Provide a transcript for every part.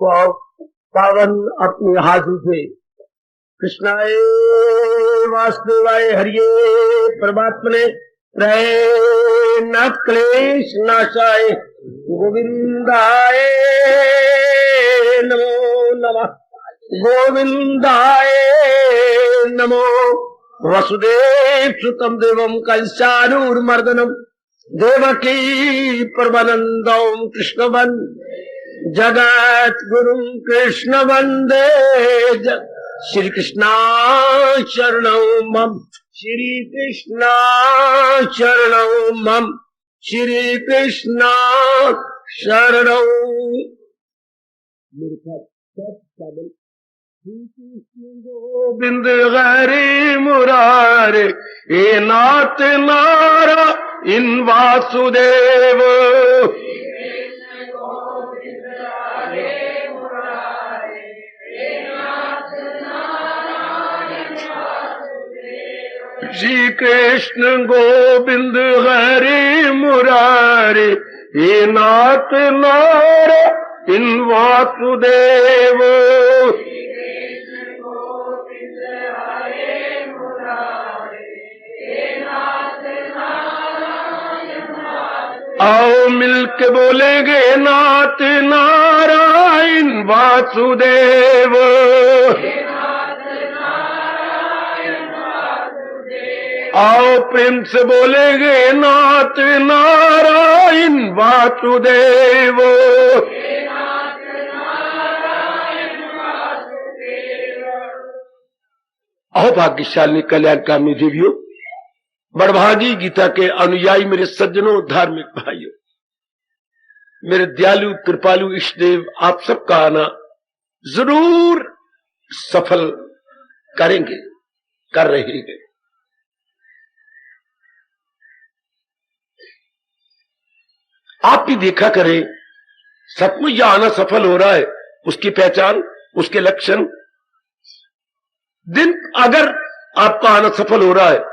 पावन अपनी हाथों से कृष्णाय वासुदेवाय हरिये परमात्मने रहे न क्लेश नाशाय गोविंदाय नमो नमः गोविंदाय नमो वसुदेव सुतम देवम कंसानूर्मर्दनम देवकी परमानंदम कृष्णवन जगत गुरु कृष्ण वंदे श्री कृष्णा शरणौ मम श्री कृष्णा शरणौ मम श्री कृष्णा शरणौ गोविंद हरे मुरारे हे नाथ नारा इन वासुदेव श्री कृष्ण गोविंद हरे मुरारे हे नाथ नारा इन वासुदेव आओ मिलके बोलेंगे नाथ नारायण वासुदेव आओ प्रेम से बोलेंगे नाथ नारायण वासुदेव आओ भाग्यशाली कल्याणकामी देवियों बड़भागी गीता के अनुयायी मेरे सज्जनों धार्मिक भाइयों मेरे दयालु कृपालु इष्टदेव आप सबका आना जरूर सफल करेंगे कर रहे हैं। आप भी देखा करें सचमुच यह आना सफल हो रहा है उसकी पहचान उसके लक्षण दिन अगर आपका आना सफल हो रहा है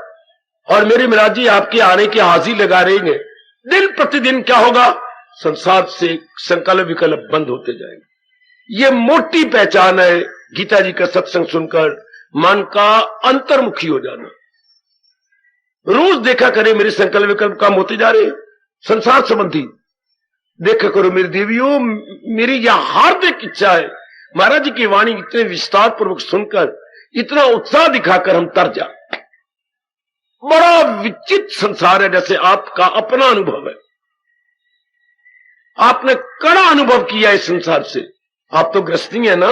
और मेरे महाराज जी आपके आने की हाजिर लगा रहे हैं दिन प्रतिदिन क्या होगा संसार से संकल्प विकल्प बंद होते जाएंगे। ये मोटी पहचान है गीता जी का सत्संग सुनकर मन का अंतर्मुखी हो जाना। रोज देखा करें मेरे संकल्प विकल्प काम होते जा रहे हैं संसार संबंधी देखा करो मेरी देवियों मेरी यह हार्दिक इच्छा है महाराज जी की वाणी इतने विस्तार पूर्वक सुनकर इतना उत्साह दिखाकर हम तर जाए। बड़ा विचित्र संसार है जैसे आपका अपना अनुभव है आपने कड़ा अनुभव किया इस संसार से। आप तो गृहस्थी है ना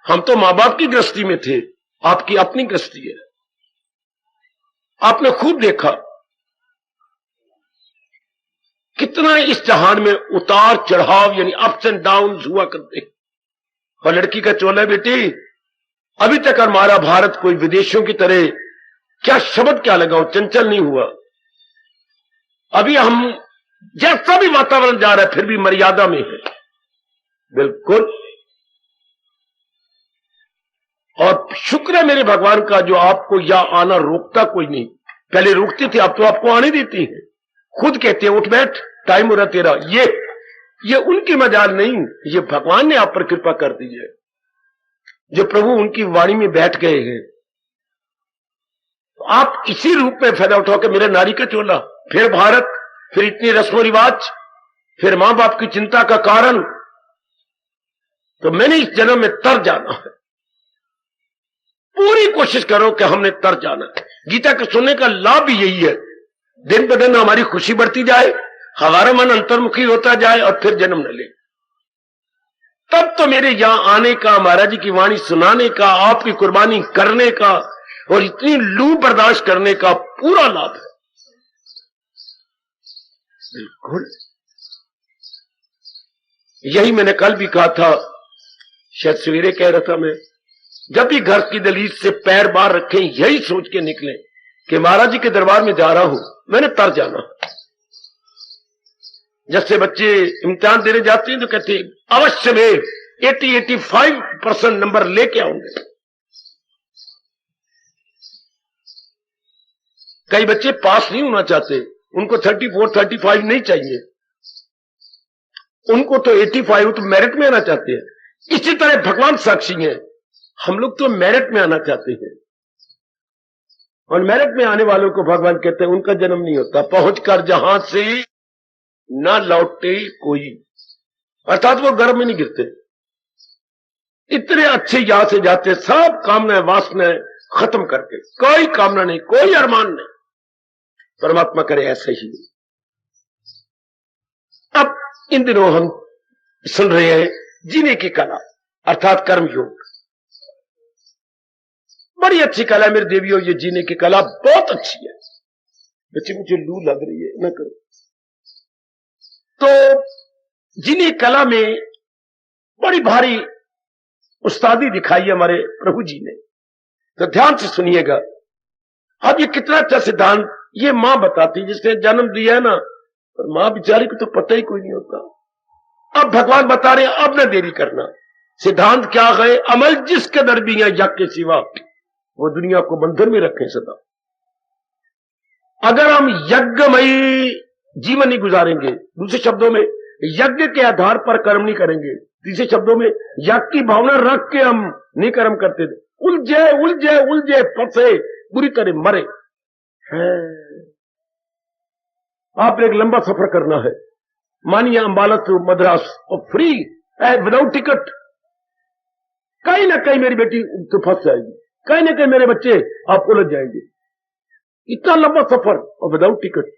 हम तो मां बाप की गृहस्थी में थे आपकी अपनी गृहस्थी है। आपने खूब देखा कितना इस जहान में उतार चढ़ाव यानी अप्स एंड डाउन हुआ करते। और लड़की का चोला बेटी अभी तक हमारा भारत कोई विदेशों की तरह क्या शब्द क्या लगाओ चंचल नहीं हुआ। अभी हम जैसा भी वातावरण जा रहा है फिर भी मर्यादा में है बिल्कुल। और शुक्र है मेरे भगवान का जो आपको यह आना रोकता कोई नहीं। पहले रोकती थी अब तो आपको आने देती है खुद कहते हैं उठ बैठ टाइम हो रहा तेरा। ये उनकी मजाल नहीं ये भगवान ने आप पर कृपा कर दी है जो प्रभु उनकी वाणी में बैठ गए हैं। तो आप इसी रूप में फायदा उठाओ मेरे नारी का चोला फिर भारत फिर इतनी रस्म रिवाज फिर मां बाप की चिंता का कारण। तो मैंने इस जन्म में तर जाना है पूरी कोशिश करो कि हमने तर जाना है। गीता के सुनने का लाभ भी यही है दिन ब दिन हमारी खुशी बढ़ती जाए हमारा मन अंतर्मुखी होता जाए और फिर जन्म न ले। तब तो मेरे यहां आने का महाराज जी की वाणी सुनाने का आपकी कुर्बानी करने का और इतनी लू बर्दाश्त करने का पूरा लाभ है बिल्कुल। यही मैंने कल भी कहा था शायद सवेरे कह रहा था मैं जब भी घर की दलीज से पैर बाहर रखें यही सोच के निकले कि महाराज जी के दरबार में जा रहा हूं मैंने तर जाना। जैसे बच्चे इम्तिहान देने जाते हैं तो कहते हैं अवश्य में 80-85% नंबर लेके आऊंगे। कई बच्चे पास नहीं होना चाहते उनको 34-35 नहीं चाहिए उनको तो 85 तो मेरिट में आना चाहते हैं। इसी तरह भगवान साक्षी है, हम लोग तो मेरिट में आना चाहते हैं, और मेरिट में आने वालों को भगवान कहते हैं उनका जन्म नहीं होता, पहुंचकर जहां से ना लौटे कोई, अर्थात वो गर्भ में नहीं गिरते। इतने अच्छे यहां से जाते, सब कामनाएं वासनाएं खत्म करके, कोई कामना नहीं, कोई अरमान नहीं। परमात्मा करे ऐसे ही। अब इन दिनों हम सुन रहे हैं जीने की कला, अर्थात कर्म योग। बड़ी अच्छी कला है मेरे देवियों, ये जीने की कला बहुत अच्छी है। बच्चे मुझे लू लग रही है, ना करो। तो जीने की कला में बड़ी भारी उस्तादी दिखाई है हमारे प्रभु जी ने, तो ध्यान से सुनिएगा। अब ये कितना अच्छा सिद्धांत ये मां बताती जिसने जन्म दिया है ना, और मां बेचारी को तो पता ही कोई नहीं होता। अब भगवान बता रहे हैं, अब न देरी करना। सिद्धांत क्या है? अमल जिसके दर भी है यज्ञ के सिवा, वो दुनिया को बंधन में रखें सदा। अगर हम यज्ञमयी जीवन नहीं गुजारेंगे, दूसरे शब्दों में यज्ञ के आधार पर कर्म नहीं करेंगे, तीसरे शब्दों में यज्ञ की भावना रख के हम नहीं कर्म करते, उलझे उलझे उलझे फंसे, बुरी तरह मरे। आपने एक लंबा सफर करना है, मानिए अंबाला टू मद्रास, और फ्री विदाउट टिकट, कहीं ना कहीं मेरी बेटी तो फंस जाएगी, कहीं ना कहीं मेरे बच्चे आप उलझ जाएंगे। इतना लंबा सफर और विदाउट टिकट,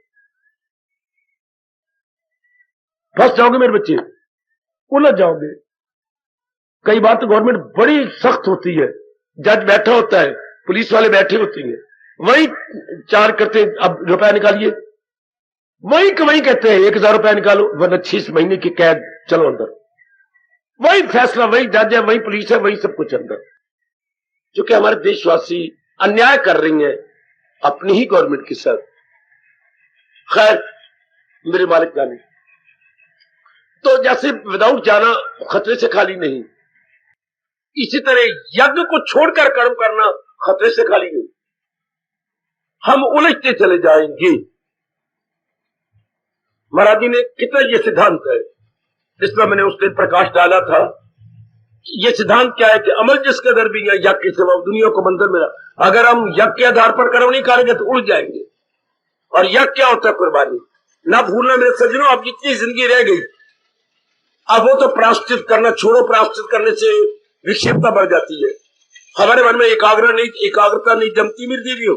फंस जाओगे मेरे बच्चे, उलझ जाओगे। कई बार तो गवर्नमेंट बड़ी सख्त होती है, जज बैठा होता है, पुलिस वाले बैठे होते हैं, वही चार करते, अब रुपया निकालिए, वही कहते हैं 1000 रुपया निकालो वरना 6 महीने की कैद, चलो अंदर। वही फैसला, वही जज है, वही पुलिस है, वही सब कुछ अंदर। क्योंकि हमारे देशवासी अन्याय कर रही हैं अपनी ही गवर्नमेंट के साथ। खैर, मेरे मालिक जाने। तो जैसे विदाउट जाना खतरे से खाली नहीं, इसी तरह यज्ञ को छोड़कर कर्म करना खतरे से खाली नहीं। हम उलझते चले जाएंगे। महाराज जी ने कितना ये सिद्धांत है, जिसमें मैंने उस दिन प्रकाश डाला था। ये सिद्धांत क्या है कि अमल जिसके दर भी है यज्ञ के सिवा दुनिया को बंधन में। अगर हम यज्ञ के आधार पर कर्म नहीं करेंगे तो उड़ जाएंगे। और यज्ञ क्या होता है? कुर्बानी। ना भूलना मेरे सज्जनों, अब जितनी जिंदगी रह गई, अब वो तो प्रायश्चित करना छोड़ो, प्रायश्चित करने से विक्षेपता बढ़ जाती है, हमारे मन में एकाग्रता नहीं जमती मेरी देवियों।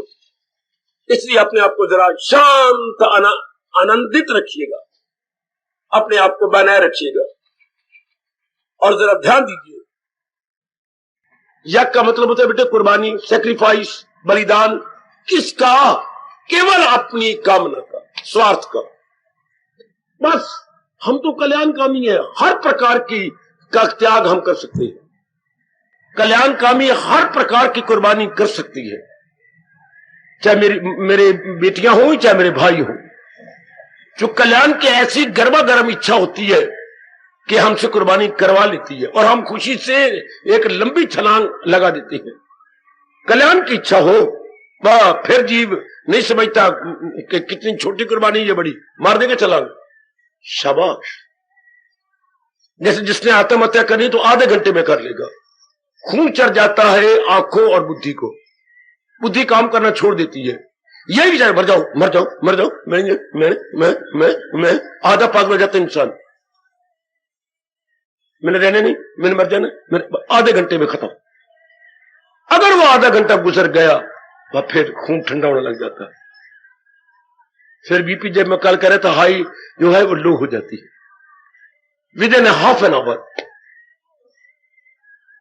इसलिए अपने आप को जरा शांत आनंदित रखिएगा, अपने आप को बनाए रखिएगा, और जरा ध्यान दीजिए। यज्ञ का मतलब होता है बेटे कुर्बानी, सैक्रिफाइस, बलिदान। किसका? केवल अपनी कामना का, स्वार्थ का। बस हम तो कल्याणकामी है, हर प्रकार की का त्याग हम कर सकते हैं। कल्याणकामी हर प्रकार की कुर्बानी कर सकती है, चाहे मेरे बेटियां हो चाहे मेरे भाई हो। जो कल्याण की ऐसी गर्मा-गर्म इच्छा होती है कि हमसे कुर्बानी करवा लेती है, और हम खुशी से एक लंबी छलांग लगा देते हैं। कल्याण की इच्छा हो, वह फिर जीव नहीं समझता कि कितनी छोटी कुर्बानी ये बड़ी, मार देगा छलांग, शाबाश। जैसे जिसने आत्महत्या करनी तो आधे घंटे में कर लेगा। खून चढ़ जाता है आंखों और बुद्धि को, बुद्धि काम करना छोड़ देती है। यही विचार, मर जाओ मर जाओ मर जाओ, मैं आधा पागल हो जाता इंसान। मैंने रहने नहीं, मैंने मर जाना, आधे घंटे में खत्म। अगर वो आधा घंटा गुजर गया वह फिर खून ठंडा होने लग जाता है, फिर बीपी जब मैं कल कह रहा था हाई जो है वो लो हो जाती है with in half an hour.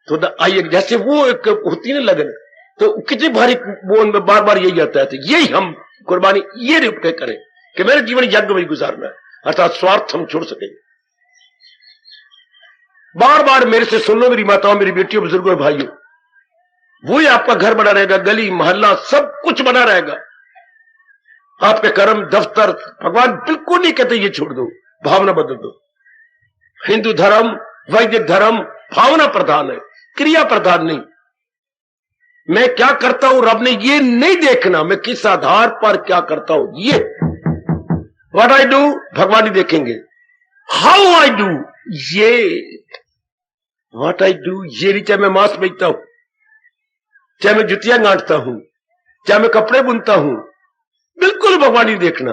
तो आइए, जैसे वो एक होती है लगन, तो कितनी भारी वो उनमें बार बार यही आता है। तो यही हम कुर्बानी ये रूप के करें कि मेरे जीवन यज्ञ में गुजारना है, अर्थात स्वार्थ हम छोड़ सकेंगे। बार बार मेरे से सुन लो मेरी माताओं, मेरी बेटियों, बुजुर्गों, भाइयों, वही आपका घर बना रहेगा, गली मोहल्ला सब कुछ बना रहेगा। आपके कर्म, दफ्तर, भगवान बिल्कुल नहीं कहते ये छोड़ दो, भावना बदल दो। हिंदू धर्म, वैदिक धर्म भावना प्रधान है, क्रिया प्रधान नहीं। मैं क्या करता हूं रब ने ये नहीं देखना, मैं किस आधार पर क्या करता हूं, ये व्हाट आई डू भगवान ही देखेंगे। हाउ आई डू, ये व्हाट आई डू, ये नहीं चाहे मैं मांस बेचता हूं, चाहे मैं जुतियां गांठता हूं, चाहे मैं कपड़े बुनता हूं, बिल्कुल भगवान ही देखना।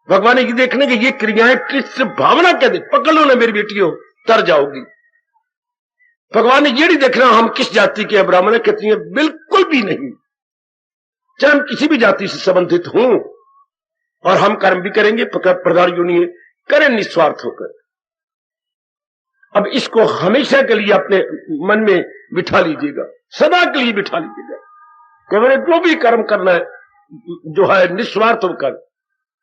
भगवान ये देखने की ये क्रियाएं किस भावना क्या दे, पकड़ लो ना मेरी बेटियों, तर जाओगी। भगवान ने ये नहीं देखना हम किस जाति के ब्राह्मण है कितनी है, बिल्कुल भी नहीं। चाहे हम किसी भी जाति से संबंधित हों और हम कर्म भी करेंगे, प्रधान योनि करें निस्वार्थ होकर। अब इसको हमेशा के लिए अपने मन में बिठा लीजिएगा, सदा के लिए बिठा लीजिएगा कि मैंने जो भी कर्म करना है जो है निस्वार्थ होकर।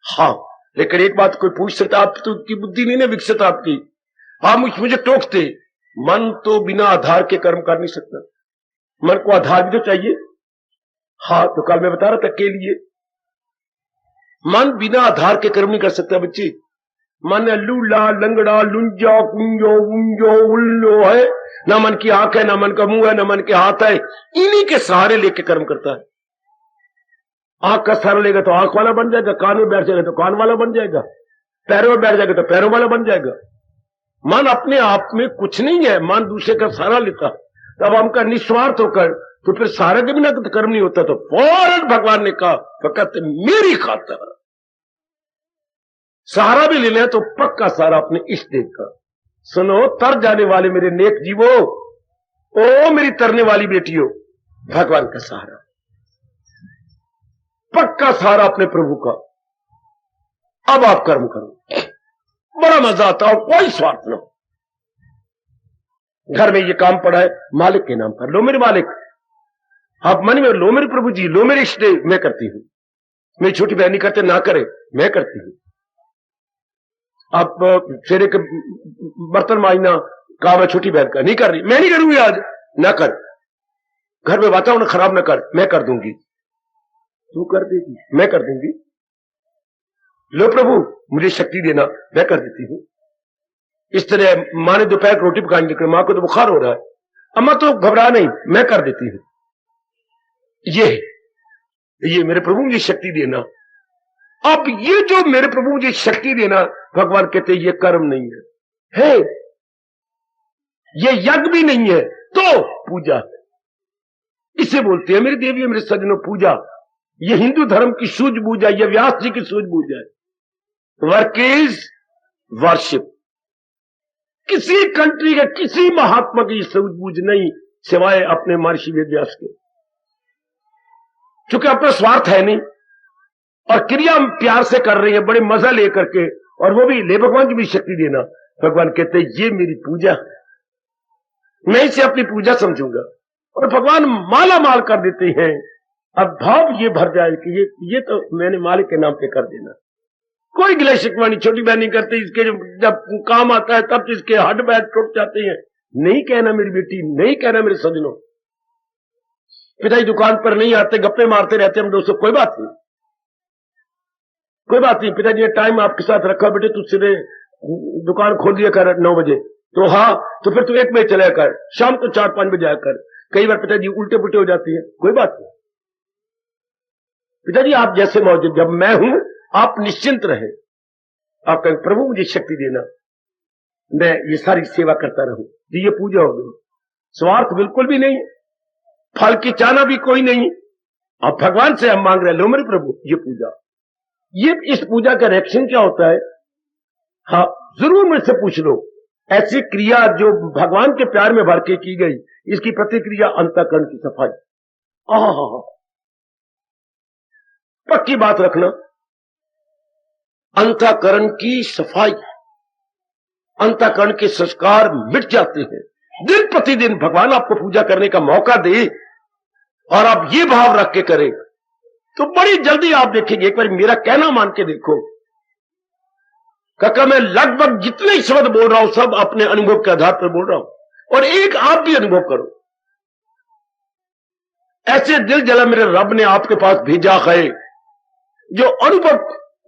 हाँ, लेकिन एक बात कोई पूछ सकता, आप तो की बुद्धि नहीं ना विकसित आपकी, आप मुझे टोकते, मन तो बिना आधार के कर्म कर नहीं सकता, मन को आधार भी तो चाहिए। हाँ, तो कल मैं बता रहा था के लिए मन बिना आधार के कर्म नहीं कर सकता बच्ची। मन लूला लंगड़ा लुंजा कुंजो उंजो उल्लो है, ना मन की आंख है, ना मन का मुंह है, ना मन के हाथ है, इन्हीं के सहारे लेके कर्म करता है। आंख का सहारा लेगा तो आंख वाला बन जाएगा, कान में बैठ जाएगा तो कान वाला बन जाएगा, पैरों में बैठ जाएगा तो पैरों वाला बन जाएगा। मन अपने आप में कुछ नहीं है, मन दूसरे का सहारा लेता। तब हमका निस्वार्थ होकर तो फिर सहारे के बिना तो कर्म नहीं होता। तो फौरन भगवान ने कहा फकत मेरी खातिर सहारा भी लेना है तो पक्का सहारा अपने इष्ट देव का। सुनो तर जाने वाले मेरे नेक जीवो, ओ मेरी तरने वाली बेटियों, भगवान का सहारा, पक्का सहारा अपने प्रभु का। अब आप कर्म करो, बड़ा मजा आता हो, कोई स्वार्थ न हो। घर में ये काम पड़ा है, मालिक के नाम पर लो मेरे मालिक, आप मन में लो मेरे प्रभु जी, लो मेरे इष्ट देव, मैं करती हूं। मेरी छोटी बहन नहीं करते, ना करे, मैं करती हूं। आप फेरे के बर्तन मांजना काम है छोटी बहन का, नहीं कर रही, मैं नहीं करूंगी आज, ना कर। घर में वातावरण खराब ना कर, मैं कर दूंगी। तू कर देगी, मैं कर दूंगी। लो प्रभु मुझे शक्ति देना, मैं कर देती हूं। इस तरह माँ ने दोपहर रोटी पकानी, लेकिन माँ को तो बुखार हो रहा है, अम्मा तो घबरा नहीं, मैं कर देती हूं। ये मेरे प्रभु मुझे शक्ति देना। अब ये जो मेरे प्रभु मुझे शक्ति देना, भगवान कहते ये कर्म नहीं है, ये यज्ञ भी नहीं है, तो पूजा है। इसे बोलते हैं मेरी देवी मेरे सज्जनों पूजा। ये हिंदू धर्म की सूझबूझ है, ये व्यास जी की सूझबूझ है। Work is worship. किसी कंट्री के किसी महात्मा की सूझबूझ नहीं सिवाय अपने महर्षि वेद व्यास के, क्योंकि अपना स्वार्थ है नहीं और क्रिया हम प्यार से कर रही है, बड़े मजा लेकर के, और वो भी ले भगवान की भी शक्ति देना। भगवान कहते ये मेरी पूजा है, मैं इसे अपनी पूजा समझूंगा। और भगवान माला माल कर देते हैं। अब भाव ये भर जाए कि ये तो मैंने मालिक के नाम पे कर देना। कोई गिला शिकवा नहीं, छोटी बहन नहीं करती, इसके जब काम आता है तब इसके हड्ड बैठ टूट जाते हैं। नहीं कहना मेरी बेटी, नहीं कहना मेरे सजनों। पिताजी दुकान पर नहीं आते, गप्पे मारते रहते हम दोस्तों, कोई बात नहीं, कोई बात नहीं। पिताजी ने टाइम आपके साथ रखा, बेटे तू सीधे दुकान खोल दिया कर 9 बजे, तो हाँ, तो फिर तू 1 बजे चला कर, शाम को 4-5 बजे आकर। कई बार पिताजी उल्टे पुल्टे हो जाती है, कोई बात नहीं पिताजी, आप जैसे मौजूद, जब मैं हूं आप निश्चिंत रहे। आप कहें प्रभु मुझे शक्ति देना, मैं ये सारी सेवा करता रहूं। ये पूजा हो गई, स्वार्थ बिल्कुल भी नहीं, फल की चाहना भी कोई नहीं। अब भगवान से हम मांग रहे, लो मेरे प्रभु ये पूजा। ये इस पूजा का रिएक्शन क्या होता है? हाँ, जरूर मुझसे पूछ लो। ऐसी क्रिया जो भगवान के प्यार में भर के की गई, इसकी प्रतिक्रिया अंतःकरण की सफाई। पक्की बात रखना, अंतःकरण की सफाई, अंतःकरण के संस्कार मिट जाते हैं। दिन प्रतिदिन भगवान आपको पूजा करने का मौका दे और आप ये भाव रख के करें तो बड़ी जल्दी आप देखेंगे। एक बार मेरा कहना मान के देखो काका, मैं लगभग जितने शब्द बोल रहा हूं सब अपने अनुभव के आधार पर बोल रहा हूं, और एक आप भी अनुभव करो। ऐसे दिल जला मेरे रब ने आपके पास भेजा है, जो अनुभव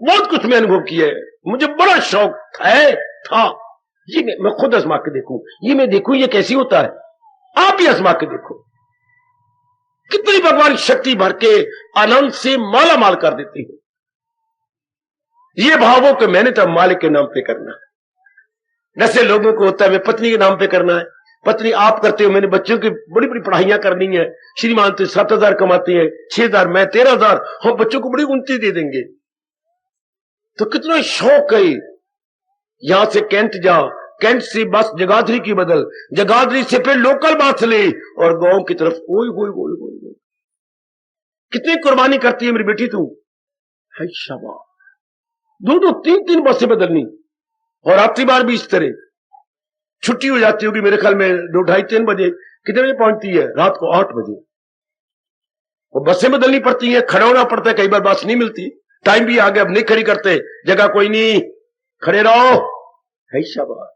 बहुत कुछ मैं अनुभव किया है। मुझे बड़ा शौक था ये मैं खुद आजमा के देखूं, ये मैं देखूं ये कैसी होता है। आप भी आजमा के देखो, कितनी भगवान शक्ति भर के आनंद से माला माल कर देती है। ये भावों को मैंने तो मालिक के नाम पे करना है। जैसे लोगों को होता है मैं पत्नी के नाम पे करना है, पत्नी आप करते हो, मैंने बच्चों की बड़ी बड़ी पढ़ाइयां करनी है, श्रीमान तो 7,000 कमाते हैं, 6,000 मैं 13,000, हम बच्चों को बड़ी उन्नति दे देंगे। तो कितना शौक है, यहां से कैंट जा, कैंट से बस जगाधरी की बदल, जगाधरी से फिर लोकल बस ले और गांव की तरफ। ओए ओए ओए ओए, कितनी कुर्बानी करती है मेरी बेटी तू, है शाबाश। 2-2 3-3 बसें बदलनी, और आखिरी बार भी इस तरह। छुट्टी हो जाती होगी मेरे ख्याल में 2, 2:30, 3 बजे। कितने बजे पहुंचती है? रात को 8 बजे। और बसें बदलनी पड़ती हैं, खड़ा होना पड़ता है, कई बार बस नहीं मिलती, टाइम भी आ गया, अब नहीं खड़ी करते, जगह कोई नहीं, खड़े रहो, है शाबाश।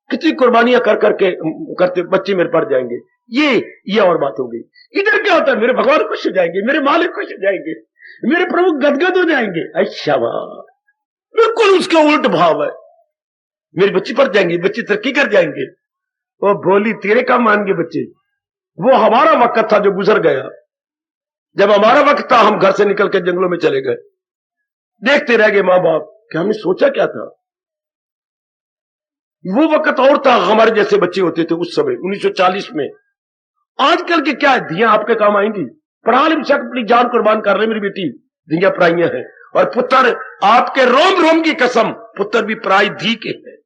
कितनी कुर्बानियां कर करके करते बच्चे मेरे पड़ जाएंगे। ये और बात हो गई। इधर क्या होता है, मेरे भगवान खुश हो जाएंगे, मेरे मालिक खुश हो जाएंगे, मेरे प्रभु गदगद हो जाएंगे, अच्छा वाह। बिल्कुल उसका उल्ट भाव है, मेरी बच्ची पढ़ जाएंगी, बच्ची तरक्की कर जाएंगे। वो बोली तेरे काम मानेंगे बच्चे। वो हमारा वक्त था जो गुजर गया, जब हमारा वक्त था हम घर से निकल के जंगलों में चले गए, देखते रह गए मां बाप कि हमने सोचा क्या था। वो वक्त और था, हमारे जैसे बच्चे होते थे उस समय 1940 में। आजकल के क्या धियां आपके काम आएंगी, पढ़ा लिखा अपनी जान कुर्बान कर रहे मेरी बेटी, धियां पराइयां हैं, और पुत्र आपके रोम रोम की कसम, पुत्र भी पराई धी के हैं।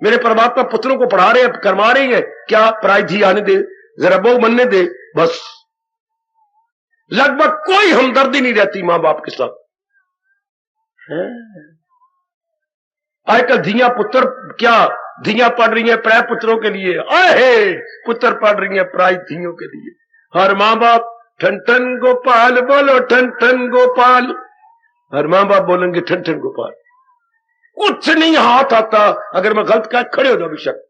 मेरे परमात्मा पुत्रों को पढ़ा रहे हैं, करवा रहे हैं, क्या पराई धी आने दे, जरा वो मनने दे, बस। लगभग कोई हमदर्दी नहीं रहती मां बाप के साथ। आजकल धियां पुत्र, क्या धियां पढ़ रही हैं प्राय पुत्रों के लिए, आए पुत्र पढ़ रही हैं प्राय धियों के लिए। हर मां बाप ठन ठन गोपाल बोलो, ठन ठन गोपाल, हर मां बाप बोलेंगे ठन ठन गोपाल। कुछ नहीं हाथ आता, अगर मैं गलत कहा खड़े हो जाओ, बेशक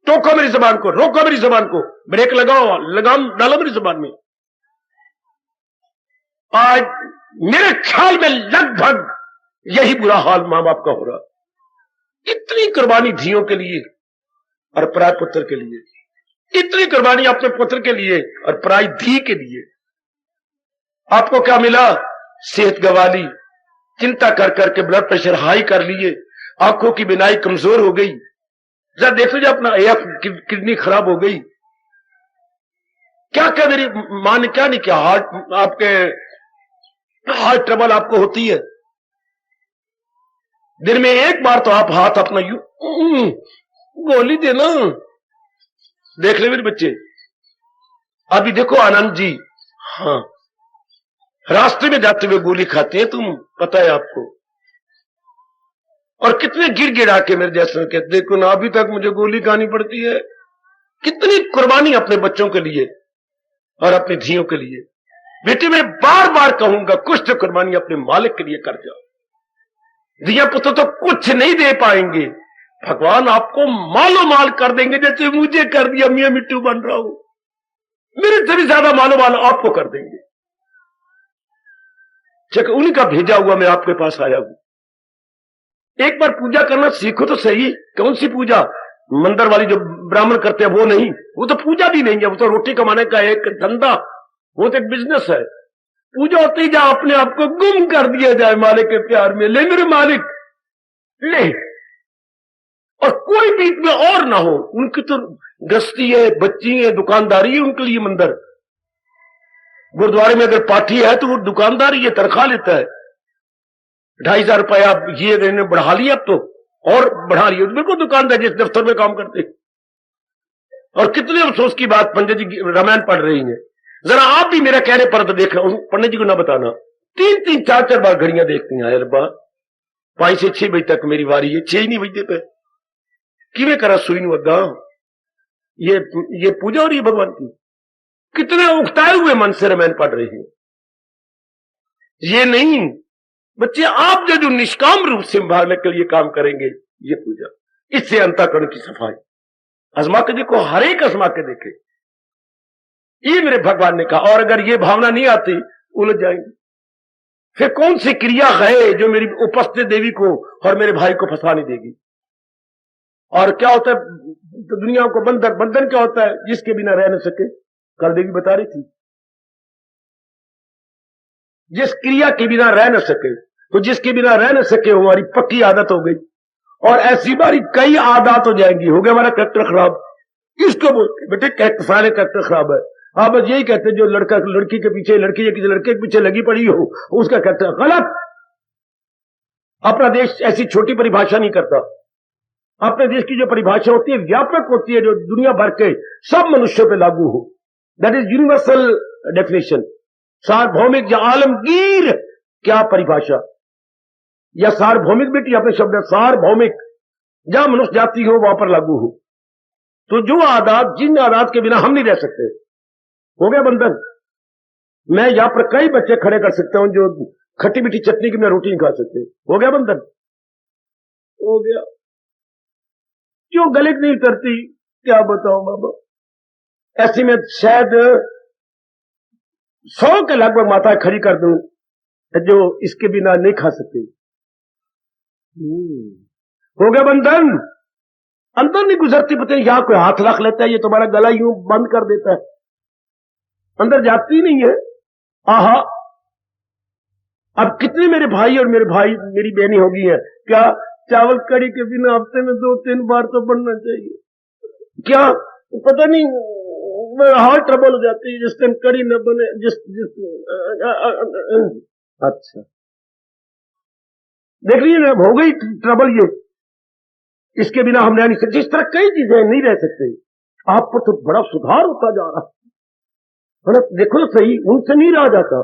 टोको मेरी जबान को, रोको मेरी जबान को, ब्रेक लगाओ, लगाम डालो मेरी जबान में। आज मेरे ख्याल में लगभग यही बुरा हाल मां बाप का हो रहा। इतनी कुर्बानी धियों के लिए और पराय पुत्र के लिए, इतनी कुर्बानी अपने पुत्र के लिए और पराई धी के लिए। आपको क्या मिला? सेहत गंवा ली, चिंता कर करके ब्लड प्रेशर हाई कर लिए, आंखों की बिनाई कमजोर हो गई, जरा देखो जो अपना किडनी खराब हो गई। क्या क्या मेरी मां ने क्या नहीं किया, हार्ट आपके हार्ट ट्रबल आपको होती है, दिन में एक बार तो आप हाथ अपना यू गोली देना। देख ले मेरे बच्चे, अभी देखो आनंद जी, हाँ रास्ते में जाते हुए गोली खाते हैं, तुम पता है आपको, और कितने गिर गिरा के मेरे जैसे कहते, देखो ना अभी तक मुझे गोली खानी पड़ती है। कितनी कुर्बानी अपने बच्चों के लिए और अपनी धियों के लिए। बेटे मैं बार बार कहूंगा, कुछ तो कुर्बानी अपने मालिक के लिए कर जाओ। धिया पुत्र तो कुछ नहीं दे पाएंगे, भगवान आपको मालो माल कर देंगे, जैसे मुझे कर दिया, मियां मिट्टू बन रहा हूं, मेरे से भी ज्यादा मालो माल आपको कर देंगे। उन्हीं का भेजा हुआ मैं आपके पास आया हूं। एक बार पूजा करना सीखो तो सही। कौन सी पूजा? मंदिर वाली जो ब्राह्मण करते हैं वो नहीं, वो तो पूजा भी नहीं है, वो तो रोटी कमाने का एक धंधा, वो तो एक बिजनेस है। पूजा होती ही जहां अपने आप को गुम कर दिया जाए मालिक के प्यार में, ले मेरे मालिक ले, और कोई बीच में और ना हो। उनकी तो गृहस्थी है, बच्ची है, दुकानदारी है उनके लिए मंदिर। गुरुद्वारे में अगर पाठी है तो वो दुकानदारी है, तनख्वाह लेता है 2,500 रुपया। ये इन्होंने बढ़ा लिया, अब तो और बढ़ा लिया, बिल्कुल दुकानदार जिस दफ्तर में काम करते। और कितने अफसोस की बात, पंडित जी रामायण पढ़ रही हैं, जरा आप भी मेरा कहने पर तो देख रहा हूं, पंडित जी को ना बताना, 3-3 4-4 बार घड़ियां देखती हैं। अरे बा 5 से 6 बजे तक मेरी बारी है, 6 नहीं बजते पे किवें करा सुई नु अग्गा। ये पूजा हो रही है भगवान की। कितने उकताए हुए मन से रामायण पढ़ रहे हैं। ये नहीं बच्चे, आप जो निष्काम रूप से संभालने के लिए काम करेंगे, ये पूजा, इससे अंतःकरण की सफाई। आजमा के देखो, हर एक आजमा के देखे, ये मेरे भगवान ने कहा। और अगर ये भावना नहीं आती, उलझ जाएंगे। फिर कौन सी क्रिया है जो मेरी उपस्थित देवी को और मेरे भाई को फंसा नहीं देगी? और क्या होता है तो दुनिया को बंधन, बंधन क्या होता है? जिसके बिना रह न सके। कल देवी बता रही थी, जिस क्रिया के बिना रह न सके, तो जिसके बिना रह न सके हमारी पक्की आदत हो गई। और ऐसी बारी कई आदत हो जाएंगी, हो गया हमारा कैरेक्टर खराब। इसको बोलते बेटे कैरेक्टर, सारे कैरेक्टर खराब है। आप बस यही कहते जो लड़का लड़की के पीछे, लड़की किसी लड़के के पीछे लगी पड़ी हो, उसका कैरेक्टर गलत। अपना देश ऐसी छोटी परिभाषा नहीं करता। अपने देश की जो परिभाषा होती है व्यापक होती है, जो दुनिया भर के सब मनुष्यों पे लागू हो। That is universal definition. सार्वभौमिक या आलमगीर क्या परिभाषा, या सार्वभौमिक बेटी अपने शब्द है सार्वभौमिक, जहां मनुष्य जाति हो वहां पर लागू हो। तो जो आदात, जिन आदात के बिना हम नहीं रह सकते, हो गया बंधन। मैं यहां पर कई बच्चे खड़े कर सकता हूं जो खट्टी मीठी चटनी की बिना रोटी नहीं खा सकते, हो गया बंधन, हो गया। क्यों गले नहीं उतरती, क्या बताऊं बाबा। ऐसे में शायद 100 के लगभग माता खड़ी कर दूं जो इसके बिना नहीं खा सकते। हो गया बंधन। अंदर नहीं गुजरती, पता नहीं यहां कोई हाथ रख लेता है, ये तुम्हारा गला यूं बंद कर देता है, अंदर जाती नहीं है। आहा, अब कितने मेरे भाई और मेरी बहनी हो गई है, क्या चावल कड़ी के बिना हफ्ते में 2-3 बार तो बनना चाहिए। क्या पता नहीं, हार्ट ट्रबल हो जाती है जिस दिन कड़ी न बने, अच्छा देख लीजिए ना, हो गई ट्रबल ये, इसके बिना हम रह नहीं सकते। इस तरह कई चीजें नहीं रह सकते। आप पर तो बड़ा सुधार होता जा रहा है ना, देखो तो सही, उनसे नहीं रहा जाता।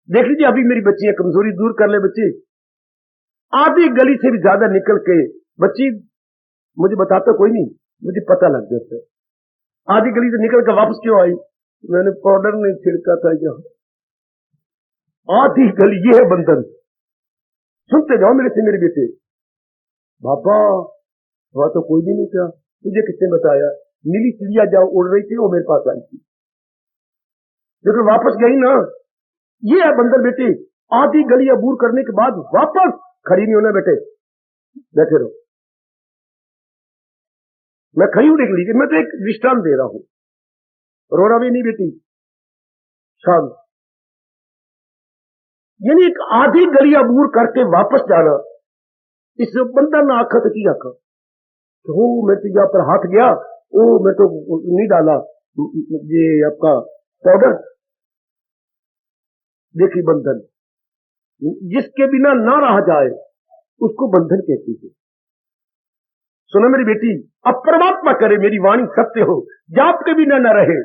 देख लीजिए अभी मेरी बच्चियां, कमजोरी दूर कर ले बच्चे, आधी गली से भी ज्यादा निकल के बच्ची, मुझे बताता कोई नहीं, मुझे पता लग जाता है। आधी गली से निकल कर वापस क्यों आई, मैंने पाउडर नहीं छिड़का था यहाँ। आधी गली, ये है बंधन। सुनते जाओ मेरे से मेरे बेटे, बाबा वहां तो कोई भी नहीं था, तुझे किसने बताया, नीली चिड़िया जाओ उड़ रही थी, वो मेरे पास आई थी, लेकिन वापस गई ना। ये है बंदर बेटे, आधी गली अबूर करने के बाद वापस खड़ी नहीं होना बेटे, बैठे रहो। मैं खड़ी हूं, देख लीजिए, मैं तो एक दृष्टांत दे रहा हूं, रोना भी नहीं बेटी, शांत। यानी एक आधी गली अबूर करके वापस जाना, इस बंदा ना आखा तो की आखा, तो मैं तो यहाँ पर हाथ गया, ओ मैं तो नहीं डाला ये आपका पाउडर। देखिए बंधन, जिसके बिना ना रहा जाए उसको बंधन कहती है। सुनो मेरी बेटी, अब परमात्मा करे मेरी वाणी सत्य हो, जाप के बिना न रहे,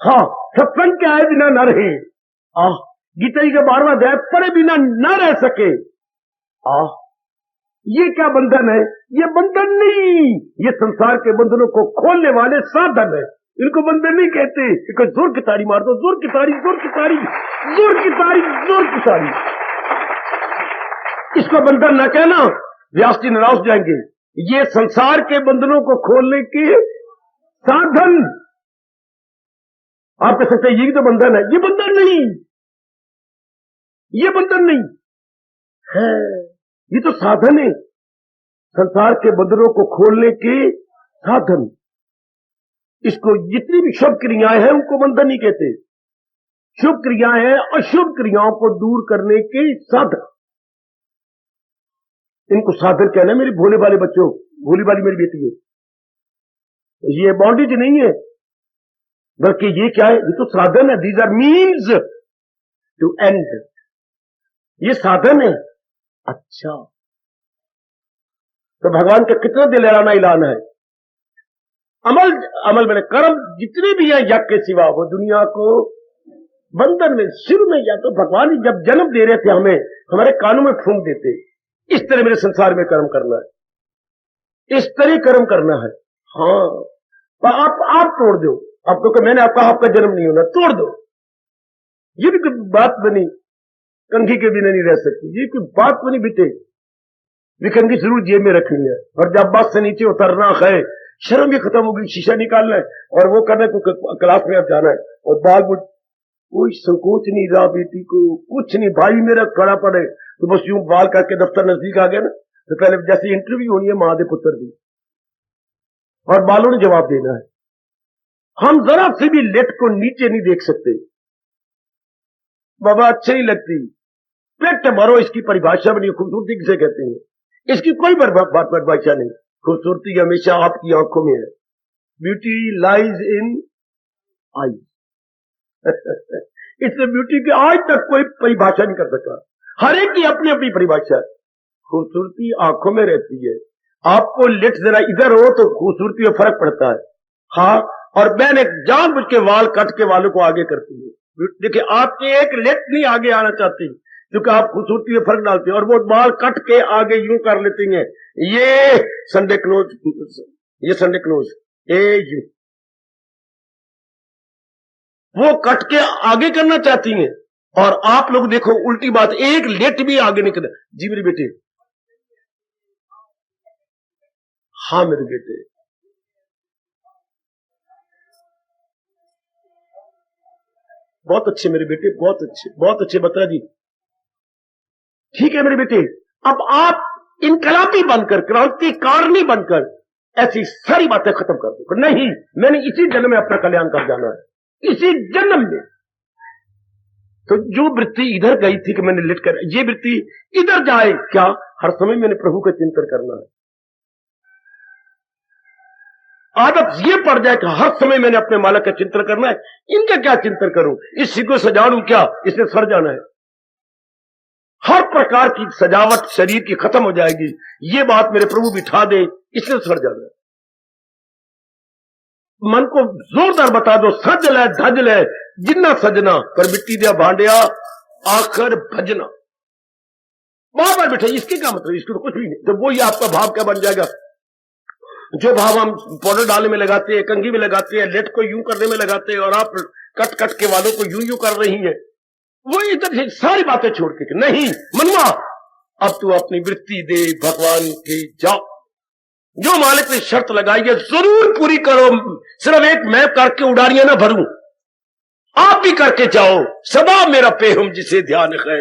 हाँ सत्संग के आए बिना न रहे, गीता जी का 12वां अध्याय पढ़े बिना न रह सके, ये क्या बंधन है, ये बंधन नहीं, ये संसार के बंधनों को खोलने वाले साधन है, इनको बंधन नहीं कहते। इनको जोर की ताड़ी मार दो, जोर की ताड़ी, जोर की ताड़ी, जोर की ताड़ी, जोर की ताड़ी। इसको बंधन न कहना, व्यास जी नाराज जाएंगे। ये संसार के बंधनों को खोलने के साधन, आप कह सकते हैं ये भी तो बंधन है, ये बंधन नहीं, ये बंधन नहीं है, ये तो साधन है, संसार के बंधनों को खोलने के साधन। इसको जितनी भी शुभ क्रियाएं हैं उनको बंधन नहीं कहते, शुभ क्रियाएं हैं अशुभ क्रियाओं को दूर करने के साधन, इनको साधन कहना है। मेरे भोले वाले बच्चों, भोली वाली मेरी बेटी, ये बॉन्डेज नहीं है, बल्कि ये क्या है, ये तो साधन है। These are means to end, ये साधन है। अच्छा, तो भगवान का कितना दिलहराना ऐलान है। अमल मैंने कर्म जितने भी हैं यज्ञ के सिवा, वो दुनिया को बंधन में, सिर में, या तो भगवान जब जन्म दे रहे थे हमें, हमारे कानों में फूंक देते, इस तरह मेरे संसार में कर्म करना है, इस तरह कर्म करना है। हाँ, आप तोड़ दो, आपको तो मैंने आपका आपका जन्म नहीं होना, तोड़ दो, ये भी कोई बात बनी, कंघी के बिना नहीं रह सकती, ये कोई बात बनी बेटे, ये कंघी जरूर जेब में रखनी है, और जब बात से नीचे उतरना है, शर्म भी खत्म होगी, शीशा निकालना है और वो करना है, क्लास में अब जाना है, और बाल बुझ, कोई संकोच नहीं रहा बेटी को, कुछ नहीं, भाई मेरा खड़ा पड़े तो बस यूं बाल करके दफ्तर नजदीक आ गया ना, तो पहले जैसे इंटरव्यू होनी है मां दे पुत्र की, और बालों ने जवाब देना है। हम जरा से भी लेट को नीचे नहीं देख सकते, बाबा अच्छी नहीं लगती, पेट मारो, इसकी परिभाषा बनी, खूबसूरती किसे कहते हैं, इसकी कोई परिभाषा नहीं, खूबसूरती हमेशा आपकी आंखों में है। ब्यूटी लाइज इन आई। इसलिए ब्यूटी की आज तक कोई परिभाषा नहीं कर सका, हर एक की अपनी अपनी परिभाषा। खूबसूरती आंखों में रहती है। आपको लिट जरा इधर हो तो खूबसूरती में फर्क पड़ता है। हाँ, और मैंने जानबूझ के वाल कट के वालों को आगे करती हूँ। देखिए, आपकी एक लिट नहीं आगे आना चाहती क्योंकि आप खूबसूरती में फर्क डालते हैं, और वो बाल कट के आगे यूं कर लेती हैं, ये संडे क्लोज, ये संडे क्लोज, यू वो कट के आगे करना चाहती हैं। और आप लोग देखो उल्टी बात, एक लेट भी आगे नहीं करना। जी मेरे बेटे, हाँ मेरे बेटे, बहुत अच्छे मेरे बेटे, बहुत अच्छे, बहुत अच्छे बता जी। ठीक है मेरे बेटे, अब आप इनकलाबी बनकर, क्रांतिकारी बनकर ऐसी सारी बातें खत्म कर दो। नहीं, मैंने इसी जन्म में अपना कल्याण कर जाना है, इसी जन्म में। तो जो वृत्ति इधर गई थी कि मैंने लिट कर, ये वृत्ति इधर जाए क्या? हर समय मैंने प्रभु का चिंतन करना है। आदत ये पड़ जाए कि हर समय मैंने अपने मालिक का चिंतन करना है। इनका क्या चिंतन करूं? इसी को सजा लूं क्या? इसने सड़ जाना है। हर प्रकार की सजावट शरीर की खत्म हो जाएगी। ये बात मेरे प्रभु बिठा दे, इसने सड़ जाना है। मन को जोरदार बता दो, सज ले धज ले जिन्ना सजना, पर मिट्टी दिया भांडिया आखिर भजना। वहां पर बैठे, इसके क्या मतलब? इसको तो कुछ भी नहीं। तो वही आपका भाव क्या बन जाएगा? जो भाव हम पाउडर डालने में लगाते हैं, कंघी में लगाते हैं, लेट को यूं करने में लगाते हैं, और आप कट कट के वालों को यूं यूं कर रही हैं, वो इधर सारी बातें छोड़ के, नहीं मनवा, अब तू अपनी वृत्ति दे भगवान के जा। जो मालिक ने शर्त लगाई है जरूर पूरी करो। सिर्फ एक मैं करके उड़ारियां ना भरूं, आप भी करके जाओ। सदा मेरा पेहम जिसे ध्यान है,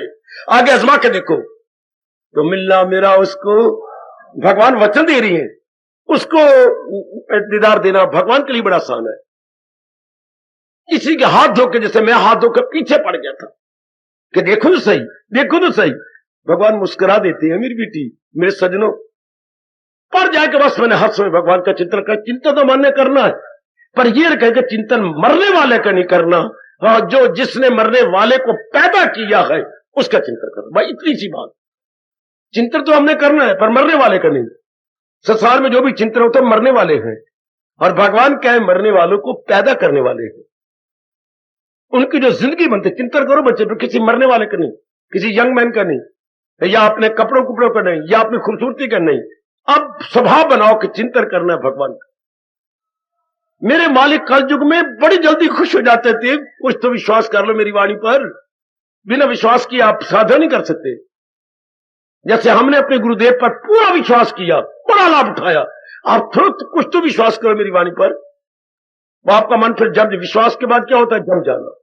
आगे आजमा के देखो तो मिलना मेरा उसको। भगवान वचन दे रही है, उसको दीदार देना भगवान के लिए बड़ा आसान है। किसी के हाथ धोके, जैसे मैं हाथ धोकर पीछे पड़ गया था कि देखो तो सही, देखो तो सही, भगवान मुस्कुरा देते हैं मेरी बेटी, मेरे सजनों। पर जाके बस मैंने हर समय भगवान का चिंतन कर, चिंतन तो मान्य करना है, पर यह कह के चिंतन मरने वाले का नहीं करना। हाँ, जो जिसने मरने वाले को पैदा किया है उसका चिंतन करना, भाई इतनी सी बात। चिंतन तो हमने करना है पर मरने वाले का नहीं। संसार में जो भी चिंतन होता है मरने वाले हैं, और भगवान क्या है? मरने वालों को पैदा करने वाले हैं। उनकी जो जिंदगी बनती, चिंतन करो बच्चे, तो किसी मरने वाले का नहीं, किसी यंग मैन का नहीं, या अपने कपड़ों कुपड़ों का नहीं, या अपनी खूबसूरती का नहीं। अब स्वभाव बनाओ कि चिंतन करना है भगवान का। मेरे मालिक कल युग में बड़ी जल्दी खुश हो जाते थे। कुछ तो विश्वास कर लो मेरी वाणी पर, बिना विश्वास किए आप साधना नहीं कर सकते। जैसे हमने अपने गुरुदेव पर पूरा विश्वास किया, बड़ा लाभ उठाया, आप तुरंत कुछ तो विश्वास करो मेरी वाणी पर। वो आपका मन फिर जब, विश्वास के बाद क्या होता है? जम जाना।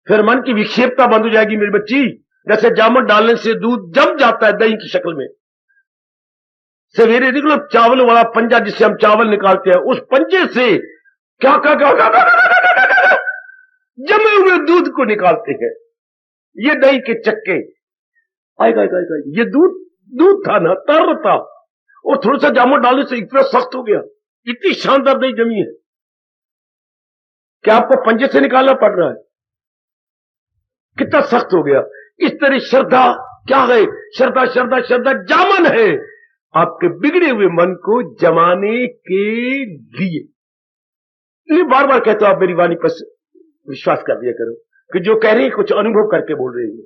फिर मन की विक्षेपता बंद हो जाएगी मेरी बच्ची। जैसे जामुन डालने से दूध जम जाता है दही की शक्ल में, सवेरे देख लो चावल वाला पंजा जिससे हम चावल निकालते हैं, उस पंजे से क्या क्या क्या जमे हुए दूध को निकालते हैं। ये दही के चक्के आएगा, ये दूध था ना, तर था, और थोड़ा सा जामुन डालने से इतना सख्त हो गया, इतनी शानदार दही जमी है। क्या आपको पंजे से निकालना पड़ रहा है? कितना सख्त हो गया। इस तरह श्रद्धा क्या है? श्रद्धा श्रद्धा श्रद्धा जामन है आपके बिगड़े हुए मन को जमाने के लिए। ये बार बार कहते हो आप मेरी वाणी पर विश्वास कर दिया करो कि जो कह रही है कुछ अनुभव करके बोल रही है।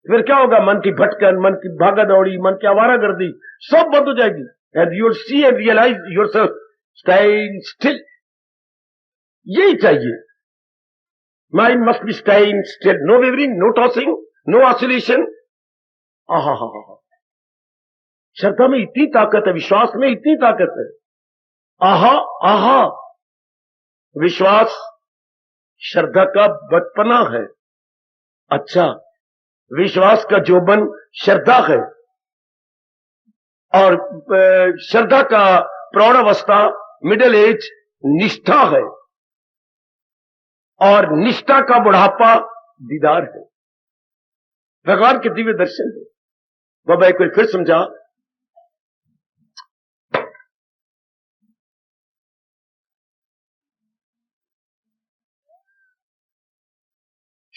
फिर क्या होगा? मन की भटकन, मन की भागा दौड़ी, मन की आवारागर्दी सब बंद हो जाएगी। And you will see and realize yourself staying still. यही चाहिए। Mind must be staying still, no wavering, no tossing, no oscillation. आहा हा हा। श्रद्धा में इतनी ताकत है, विश्वास में इतनी ताकत है। आहा आहा। विश्वास श्रद्धा का बचपना है। अच्छा, विश्वास का जोबन श्रद्धा है, और श्रद्धा का प्रौढ़ावस्था, मिडिल एज निष्ठा है, और निष्ठा का बुढ़ापा दीदार है, भगवान के दिव्य दर्शन है। बाबा एक बार फिर समझा,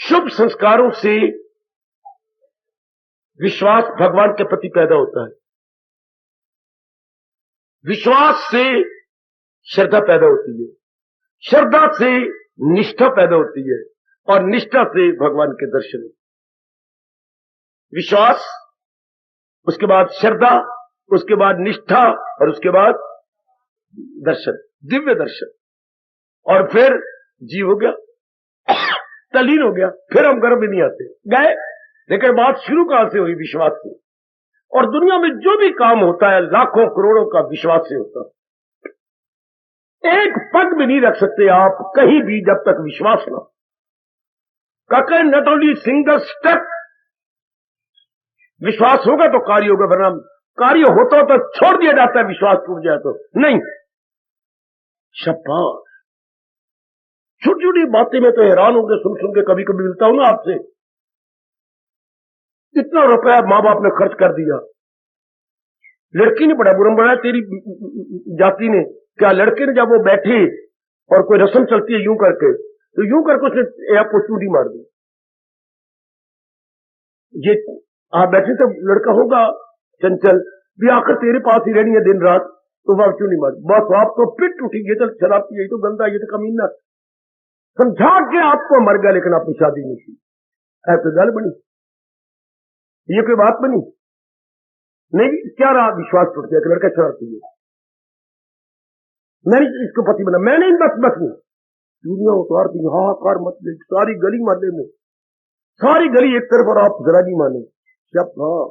शुभ संस्कारों से विश्वास भगवान के प्रति पैदा होता है, विश्वास से श्रद्धा पैदा होती है, श्रद्धा से निष्ठा पैदा होती है और निष्ठा से भगवान के दर्शन। विश्वास, उसके बाद श्रद्धा, उसके बाद निष्ठा और उसके बाद दर्शन, दिव्य दर्शन। और फिर जीव हो गया, तल्लीन हो गया, फिर हम गर्भ भी नहीं आते गए। लेकिन बात शुरू कहां से हुई? विश्वास से। और दुनिया में जो भी काम होता है लाखों करोड़ों का विश्वास से होता है। एक पग भी नहीं रख सकते आप कहीं भी जब तक विश्वास ना। काका नॉट ओनली सिंगल स्टेप, विश्वास होगा तो कार्य होगा, वरना कार्य होता तो छोड़ दिया जाता है, विश्वास टूट जाए तो नहीं। शाबाश, छोटी छोटी बातें में तो हैरान होंगे सुन सुन के। कभी कभी मिलता हूं ना आपसे, इतना रुपया मां बाप ने खर्च कर दिया, लड़की ने बड़ा बुरा बनाया तेरी जाति ने। क्या लड़के ने जब वो बैठे और कोई रस्म चलती है यूं करके, तो यूं करके उसने आपको चूड़ी मार दी। ये आप बैठे तो लड़का होगा चंचल भी, आकर तेरे पास ही रहनी है दिन रात, तो वह चूड़ी मार, बस आप तो पिट उठी, ये तो शराब पी, ये तो गंदा, ये तो कमीना, समझा के आपको मर गया, लेकिन आपकी शादी नहीं की। ऐसी गल बनी, ये कोई बात बनी नहीं। क्या रहा? विश्वास टूट गया कि लड़का शरारती है, मैंने इसको पति बना, मैंने इन बस नहीं चूड़ियां उतार दी, हाहाकार मत ले, सारी गली मोहल्ले में, सारी गली एक तरफ और आप जरा नहीं माने। जब हाँ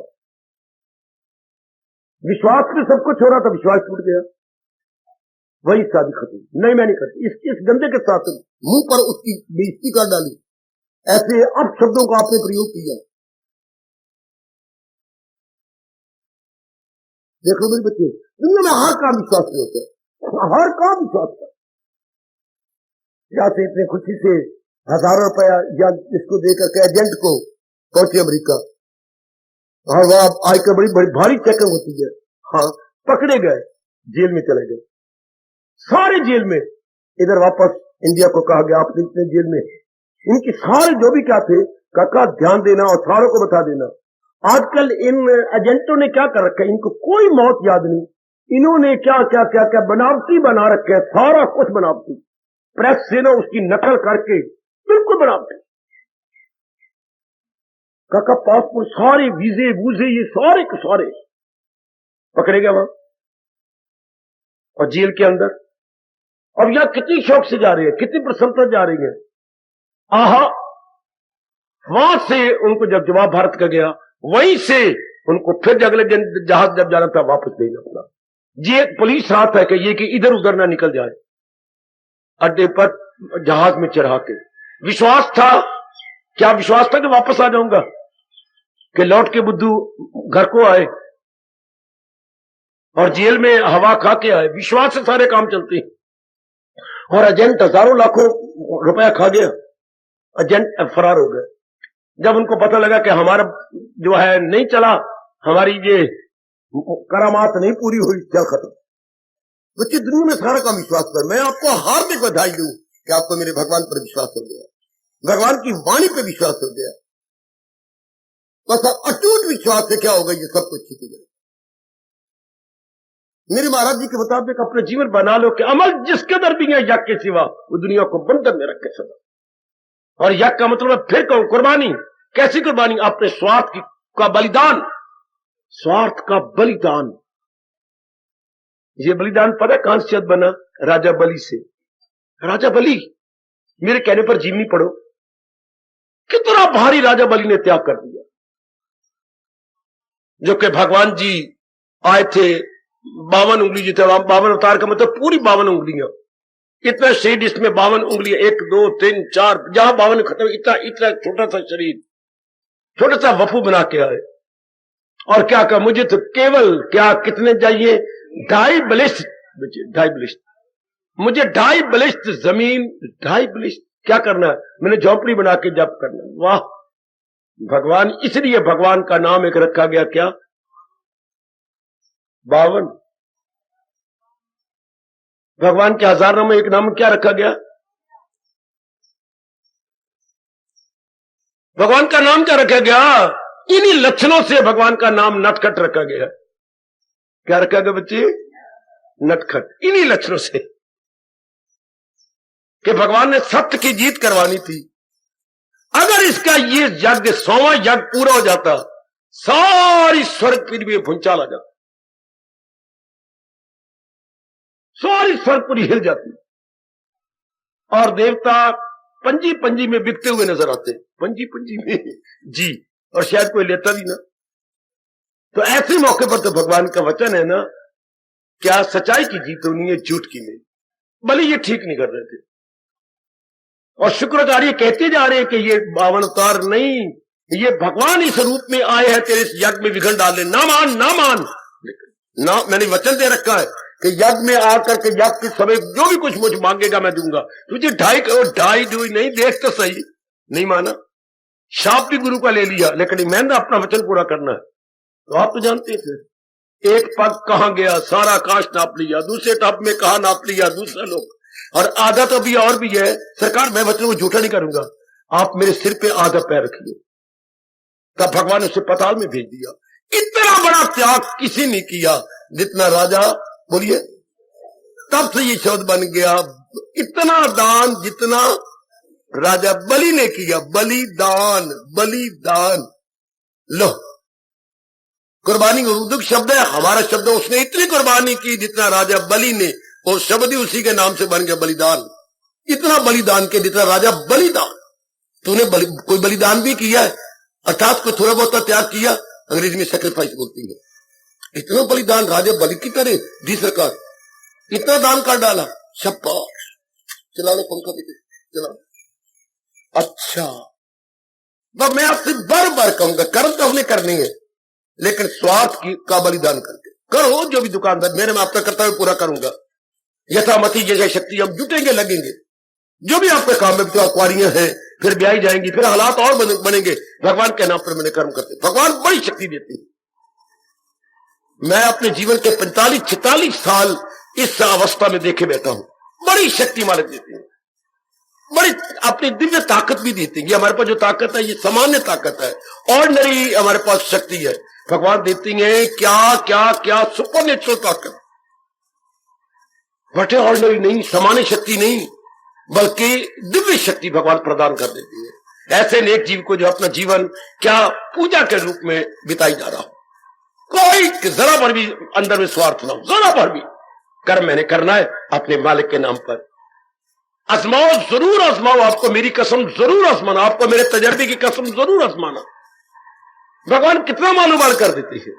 विश्वास में सब कुछ हो रहा था, विश्वास टूट गया, वही शादी खत्म। नहीं मैं नहीं करती, इस गंदे के साथ मुंह पर उसकी बेइज्जती कर डाली। ऐसे अब शब्दों का आपने प्रयोग किया। देखो मेरे बच्चे, दुनिया में हर काम विश्वास नहीं होता, हर काम विश्वास का। जाते इतने खुशी से हजारों रुपया या इसको देकर के एजेंट को पहुंचे अमेरिका, और वहां आजकल बड़ी बड़ी भारी चेकिंग होती है। हाँ, पकड़े गए, जेल में चले गए, सारे जेल में। इधर वापस इंडिया को कहा गया आप इतने जेल में, इनकी सारे जो भी क्या थे काका ध्यान देना और सारों को बता देना। आजकल इन एजेंटों ने क्या कर रखा है, इनको कोई मौत याद नहीं। इन्होंने क्या क्या क्या क्या बनावटी बना रखे है, सारा कुछ बनावटी, प्रेस से ना उसकी नकल करके बिल्कुल बनावटी। काका पासपोर्ट सारे वीजे वूजे ये सारे के सारे पकड़े गए वहां और जेल के अंदर। अब यहां कितनी शौक से जा रही है, कितनी प्रसन्नता जा रही है। आहा, वहां से उनको जब जवाब भारत का गया, वहीं से उनको फिर अगले दिन जहाज जब जाना था वापस भेजना पड़ा। ये पुलिस हाथ है कि ये कि इधर उधर ना निकल जाए, अड्डे पर जहाज में चढ़ा के। विश्वास था, क्या विश्वास था कि वापस आ जाऊंगा, कि लौट के बुद्धू घर को आए और जेल में हवा खा के आए। विश्वास से सारे काम चलते हैं। और एजेंट हजारों लाखों रुपया खा गया, एजेंट फरार हो गए। जब उनको पता लगा कि हमारा जो है नहीं चला, हमारी ये करामात नहीं पूरी हुई, चल खत्म। बच्चे दुनिया में सारा काम विश्वास पर। मैं आपको हार्दिक बधाई दूं कि आपको मेरे भगवान पर विश्वास हो गया, भगवान की वाणी पर विश्वास हो गया। बस अटूट विश्वास से क्या होगा, ये सब कुछ ठीक हो जाएगा। मेरे महाराज जी के मुताबिक अपने जीवन बना लो कि अमल जिसके अंदर भी है यज्ञ के सिवा, वो दुनिया को बंधन में रखे सदा। और यज्ञ का मतलब फिर कहूं कुर्बानी। कैसी कुर्बानी? अपने स्वार्थ का बलिदान, स्वार्थ का बलिदान। ये बलिदान पता है कहां से बना? राजा बलि से। राजा बलि, मेरे कहने पर जीवनी पढ़ो, कितना भारी राजा बलि ने त्याग कर दिया। जो कि भगवान जी आए थे 52 उंगली, जो थे 52 अवतार का मतलब पूरी 52 उंगलियां। इतना शरीर, इसमें 52 उंगलियां, 1 2 3 4, जहां 52 खत्म, इतना इतना छोटा सा शरीर, छोटा सा वफू बना के आए। और क्या कहा, मुझे तो केवल क्या कितने चाहिए, 2.5 बलिष्ठ, 2.5 बलिष्ठ, मुझे 2.5 बलिष्ठ जमीन, 2.5 बलिष्ठ क्या करना है, मैंने झोपड़ी बना के जप करना। वाह भगवान, इसलिए भगवान का नाम एक रखा गया, क्या? 52। भगवान के 1000 नाम में एक नाम क्या रखा गया? भगवान का नाम क्या रखा गया? इन्हीं लक्षणों से भगवान का नाम नटखट रखा गया। क्या रखा गया बच्चे? नटखट। इन्हीं लक्षणों से कि भगवान ने सत्य की जीत करवानी थी। अगर इसका ये यज्ञ 100वां यज्ञ पूरा हो जाता, सारी स्वर्ग पृथ्वी में भूचाल आ जाता, सारी स्वर्ग पूरी हिल जाती और देवता पंजी पंजी में बिकते हुए नजर आते। पंजी पंजी में जी, और शायद कोई लेता भी ना। तो ऐसे मौके पर तो भगवान का वचन है ना, क्या सच्चाई की जीत होनी है, झूठ की नहीं। भले ये ठीक नहीं कर रहे थे और शुक्राचार्य कहते जा रहे हैं कि ये 52 अवतार नहीं, ये भगवान इस रूप में आए हैं तेरे इस यज्ञ में विघ्न डालने। ना मान ना मान, ना, मैंने वचन दे रखा है कि यज्ञ में आकर के यज्ञ के समय जो भी कुछ मुझ मांगेगा मैं दूंगा। तुझे 2.5 करोड़ 2.5 नहीं, देख तो सही। नहीं माना, शाप भी गुरु का ले लिया, लेकिन मैंने अपना वचन पूरा करना है। तो आप तो जानते थे, एक पग कहां गया, सारा आकाश नाप लिया, दूसरे टप में कहा नाप लिया दूसरा लोग, और आधा तो अभी और भी है। सरकार मैं वचन को झूठा नहीं करूंगा, आप मेरे सिर पे आधा पैर रखिए। तब भगवान ने उसे पताल में भेज दिया। इतना बड़ा त्याग किसी ने किया जितना राजा, बोलिए, तब से ये शब्द बन गया, इतना दान जितना राजा बलि ने किया। बलिदान, बलिदान। लो, कुर्बानी उर्दू शब्द है, हमारा शब्द है, उसने इतनी कुर्बानी की जितना राजा बलि ने, और शब्द ही उसी के नाम से बन गया बलिदान। इतना बलिदान के जितना राजा बलिदान। तूने कोई बलिदान भी किया है, अर्थात कोई थोड़ा बहुत त्याग किया, अंग्रेजी में सेक्रीफाइस बोलती है। इतना बलिदान राजा बलि की तरह दी सरकार, इतना दान कर डाला। शाबाश, चला लो पंखा भी चला। अच्छा, अब मैं आपसे बार बार कहूंगा, कर्म तो हमने करनी है, लेकिन स्वार्थ का बलिदान करके करो। जो भी दुकानदार, मेरे में आपका कर्तव्य पूरा करूंगा, यथामति जैसे शक्ति हम जुटेंगे, लगेंगे। जो भी आपके काम में, तो कुआरियां हैं, फिर ब्याही जाएंगी, फिर हालात और बनेंगे। भगवान के नाम पर मैंने कर्म करते, भगवान बड़ी शक्ति देती है। मैं अपने जीवन के 45-46 साल इस अवस्था में देखे बैठा हूं। बड़ी शक्ति मालिक देती है, बड़ी अपनी दिव्य ताकत भी देती है। हमारे पास जो ताकत है ये सामान्य ताकत है, ऑर्डिनरी हमारे पास शक्ति है। भगवान देती है क्या क्या क्या, सुपर नेचुरल ताकत, बट ऑर्डिनरी नहीं, सामान्य शक्ति नहीं, बल्कि दिव्य शक्ति भगवान प्रदान कर देती है ऐसे नेक जीव को जो अपना जीवन क्या पूजा के रूप में बिताई जा रहा हो। कोई जरा भर भी अंदर में स्वार्थ ना हो, जरा भर भी। कर्म मैंने करना है अपने मालिक के नाम पर। आजमाओ, जरूर आजमाओ, आपको मेरी कसम जरूर आजमाना, आपको मेरे तजर्बे की कसम जरूर आजमाना। भगवान कितना मालूमाल कर देती है।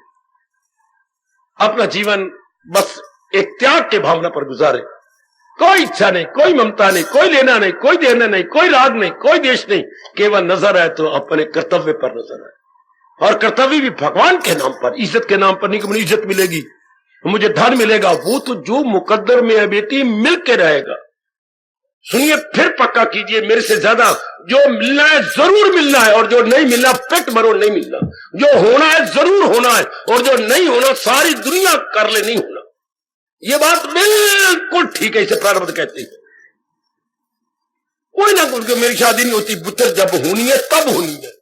अपना जीवन बस एक त्याग के भावना पर गुजारे, कोई इच्छा नहीं, कोई ममता नहीं, कोई लेना नहीं, कोई देना नहीं, कोई राग नहीं, कोई देश नहीं, केवल नजर आए तो अपने कर्तव्य पर नजर आए। और कर्तव्य भी भगवान के नाम पर, इज्जत के नाम पर नहीं कि मुझे इज्जत मिलेगी, मुझे धन मिलेगा। वो तो जो मुकद्दर में है बेटी, मिल के रहेगा। सुनिए, फिर पक्का कीजिए, मेरे से ज्यादा जो मिलना है जरूर मिलना है, और जो नहीं मिलना पेट मरो नहीं मिलना। जो होना है जरूर होना है, और जो नहीं होना सारी दुनिया कर ले नहीं होना। ये बात बिल्कुल ठीक है, इसे प्रारब्ध कहते हैं। कोई ना कोई, मेरी शादी नहीं होती, पुत्र जब होनी है तब होनी है।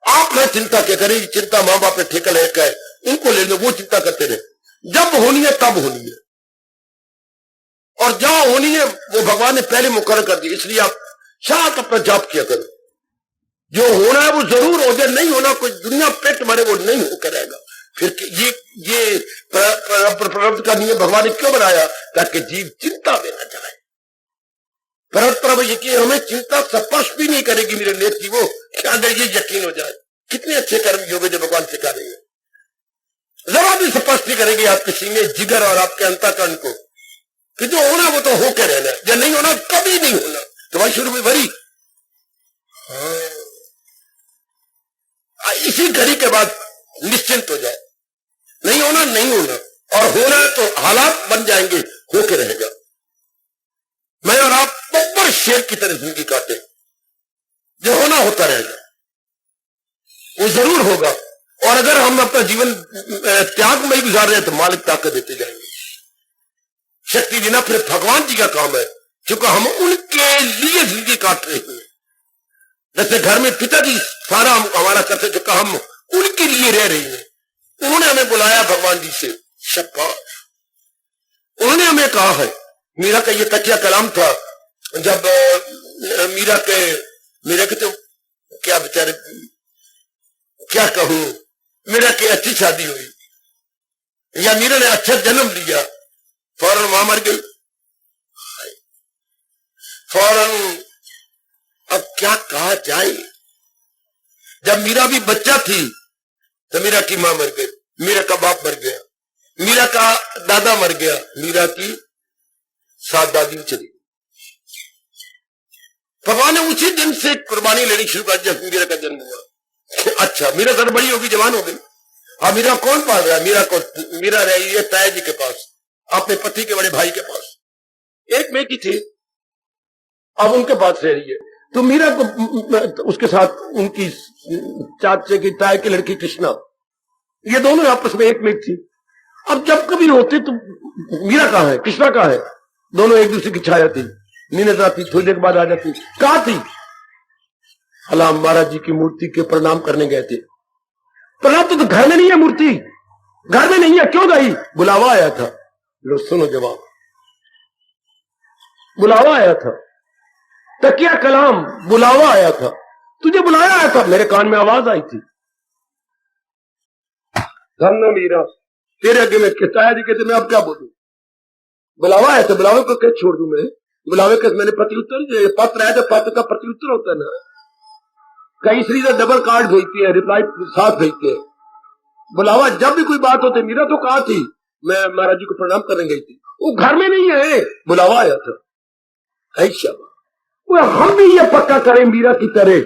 आप ना चिंता क्या करें, चिंता मां बाप ने ठेका लेकर है, उनको ले लो, वो चिंता करते रहे। जब होनी है तब होनी है, और जहां होनी है वो भगवान ने पहले मुकर्रर कर दी। इसलिए आप शांत अपना जाप किया करो। जो होना है वो जरूर हो जाए, नहीं होना कोई दुनिया पेट मरे वो नहीं हो करेगा। फिर ये प्रारब्ध का नियम भगवान ने क्यों बनाया? ताकि जीव चिंता में न जाए। परम ये कि हमें चिंता स्पर्श भी नहीं करेगी मेरे नेक जीवों, क्या अंदर ये यकीन हो जाए। कितने अच्छे कर्म योग जो भगवान सिखा रहे हैं, जरा भी स्पर्श नहीं करेगी आपके सीने, जिगर और आपके अंतःकरण को, कि जो होना वो तो होके रहना है, जो नहीं होना कभी नहीं होना। तो भाई शुरू में भरी इसी घड़ी के बाद निश्चिंत हो जाए। नहीं होना नहीं होना, और होना है तो हालात बन जाएंगे, होके रहेगा। मैं और आप बब्बर शेर की तरह जिंदगी काटे, जो होना होता रहेगा, वो जरूर होगा। और अगर हम अपना जीवन त्याग में ही गुजार रहे हैं तो मालिक ताकत देते जाएंगे, शक्ति देना फिर भगवान जी का काम है, क्योंकि हम उनके लिए जिंदगी काट रहे हैं। जैसे घर में पिताजी सारा हमारा करते जो काम उनके लिए रह रही है। उन्होंने हमें बुलाया भगवान जी से, शाबाश। उन्होंने हमें कहा है, मीरा का ये तकिया कलाम था। जब मीरा के तो क्या बेचारे, क्या कहूं, मीरा की अच्छी शादी हुई या मीरा ने अच्छा जन्म लिया, फौरन वहां मर गई, फौरन। अब क्या कहा जाए। जब मीरा भी बच्चा थी तो मीरा की मां मर गई, मीरा का बाप मर गया, मीरा का दादा मर गया, मीरा की 7 दादी चली। भगवान ने उसी दिन से कुर्बानी लेनी शुरू कर जब मीरा का जन्म हुआ। अच्छा, मीरा सर बड़ी होगी, जवान हो गई। अब मीरा कौन पाल रहा है? मीरा रही है ताया जी के पास, अपने पति के बड़े भाई के पास। एक में की थी, अब उनके पास रह रही है। तो मीरा को उसके साथ उनकी चाचे की ताए की लड़की कृष्णा, ये दोनों आपस में एक में थी। अब जब कभी होते तो मीरा कहां है, कृष्णा कहां है, दोनों एक दूसरे की छाया थी। नींद आती, थोड़ी देर बाद आ जाती। कहां थी? हलाम महाराज जी की मूर्ति के प्रणाम करने गए थे। प्रणाम तो घर में नहीं है, मूर्ति घर में नहीं है, क्यों गई? बुलावा आया था। लो सुनो जवाब, बुलावा आया था। तकिया कलाम, बुलावा आया था। तुझे बुलाया आया था, मेरे कान में आवाज आई थी, धन्य मीरा, तेरे आगे मैं कहता जी कहते, मैं अब क्या बोलूं? बुलावा आया था, बुलावे को क्या छोड़ दूं मैं? बुलावे का मैंने प्रत्युत्तर, पत्र आया था, पत्र का प्रत्युत्तर होता है ना। कई श्री डबल कार्ड भेजती है, रिप्लाई साथ भेजते हैं। बुलावा जब भी कोई बात होती, मीरा तो कहा थी मैं महाराज जी को प्रणाम करने गई थी, वो घर में नहीं है, बुलावा आया था। ऐसा हम भी ये पक्का करें मीरा की तरह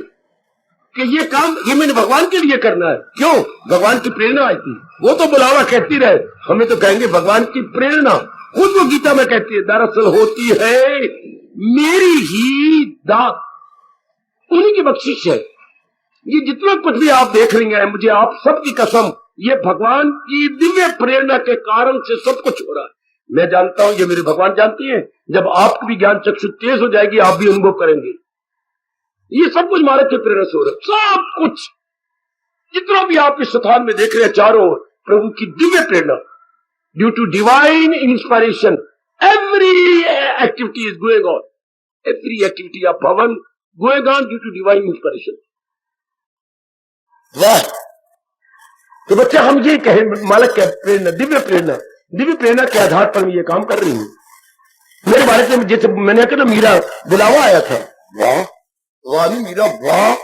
कि ये काम ये मैंने भगवान के लिए करना है। क्यों? भगवान की प्रेरणा आई थी। वो तो बुलावा कहती रहे, हमें तो कहेंगे भगवान की प्रेरणा। खुद वो गीता में कहती है, दरअसल होती है मेरी ही दात, उन्हीं की बख्शिश है। ये जितना कुछ भी आप देख रही हैं, मुझे आप सबकी कसम, ये भगवान की दिव्य प्रेरणा के कारण से सब कुछ हो रहा है। मैं जानता हूं, ये मेरे भगवान जानती हैं, जब आपकी भी ज्ञान चक्षु तेज हो जाएगी, आप भी अनुभव करेंगे। ये सब कुछ महाराज की प्रेरणा से हो रहा है। सब कुछ जितना भी आप इस स्थान में देख रहे हैं, चारों ओर प्रभु की दिव्य प्रेरणा, due to divine inspiration, every activity is going on, every activity of भवन going on due to divine inspiration. वाह! तो बच्चे हम ये कहें, मालिक क्या प्रेरणा, दिव्य प्रेरणा के आधार पर मैं ये काम कर रही हूं। मेरे बारे में जैसे मैंने कहा ना, मीरा बुलावा आया था। वाह वाह मीरा, वाह!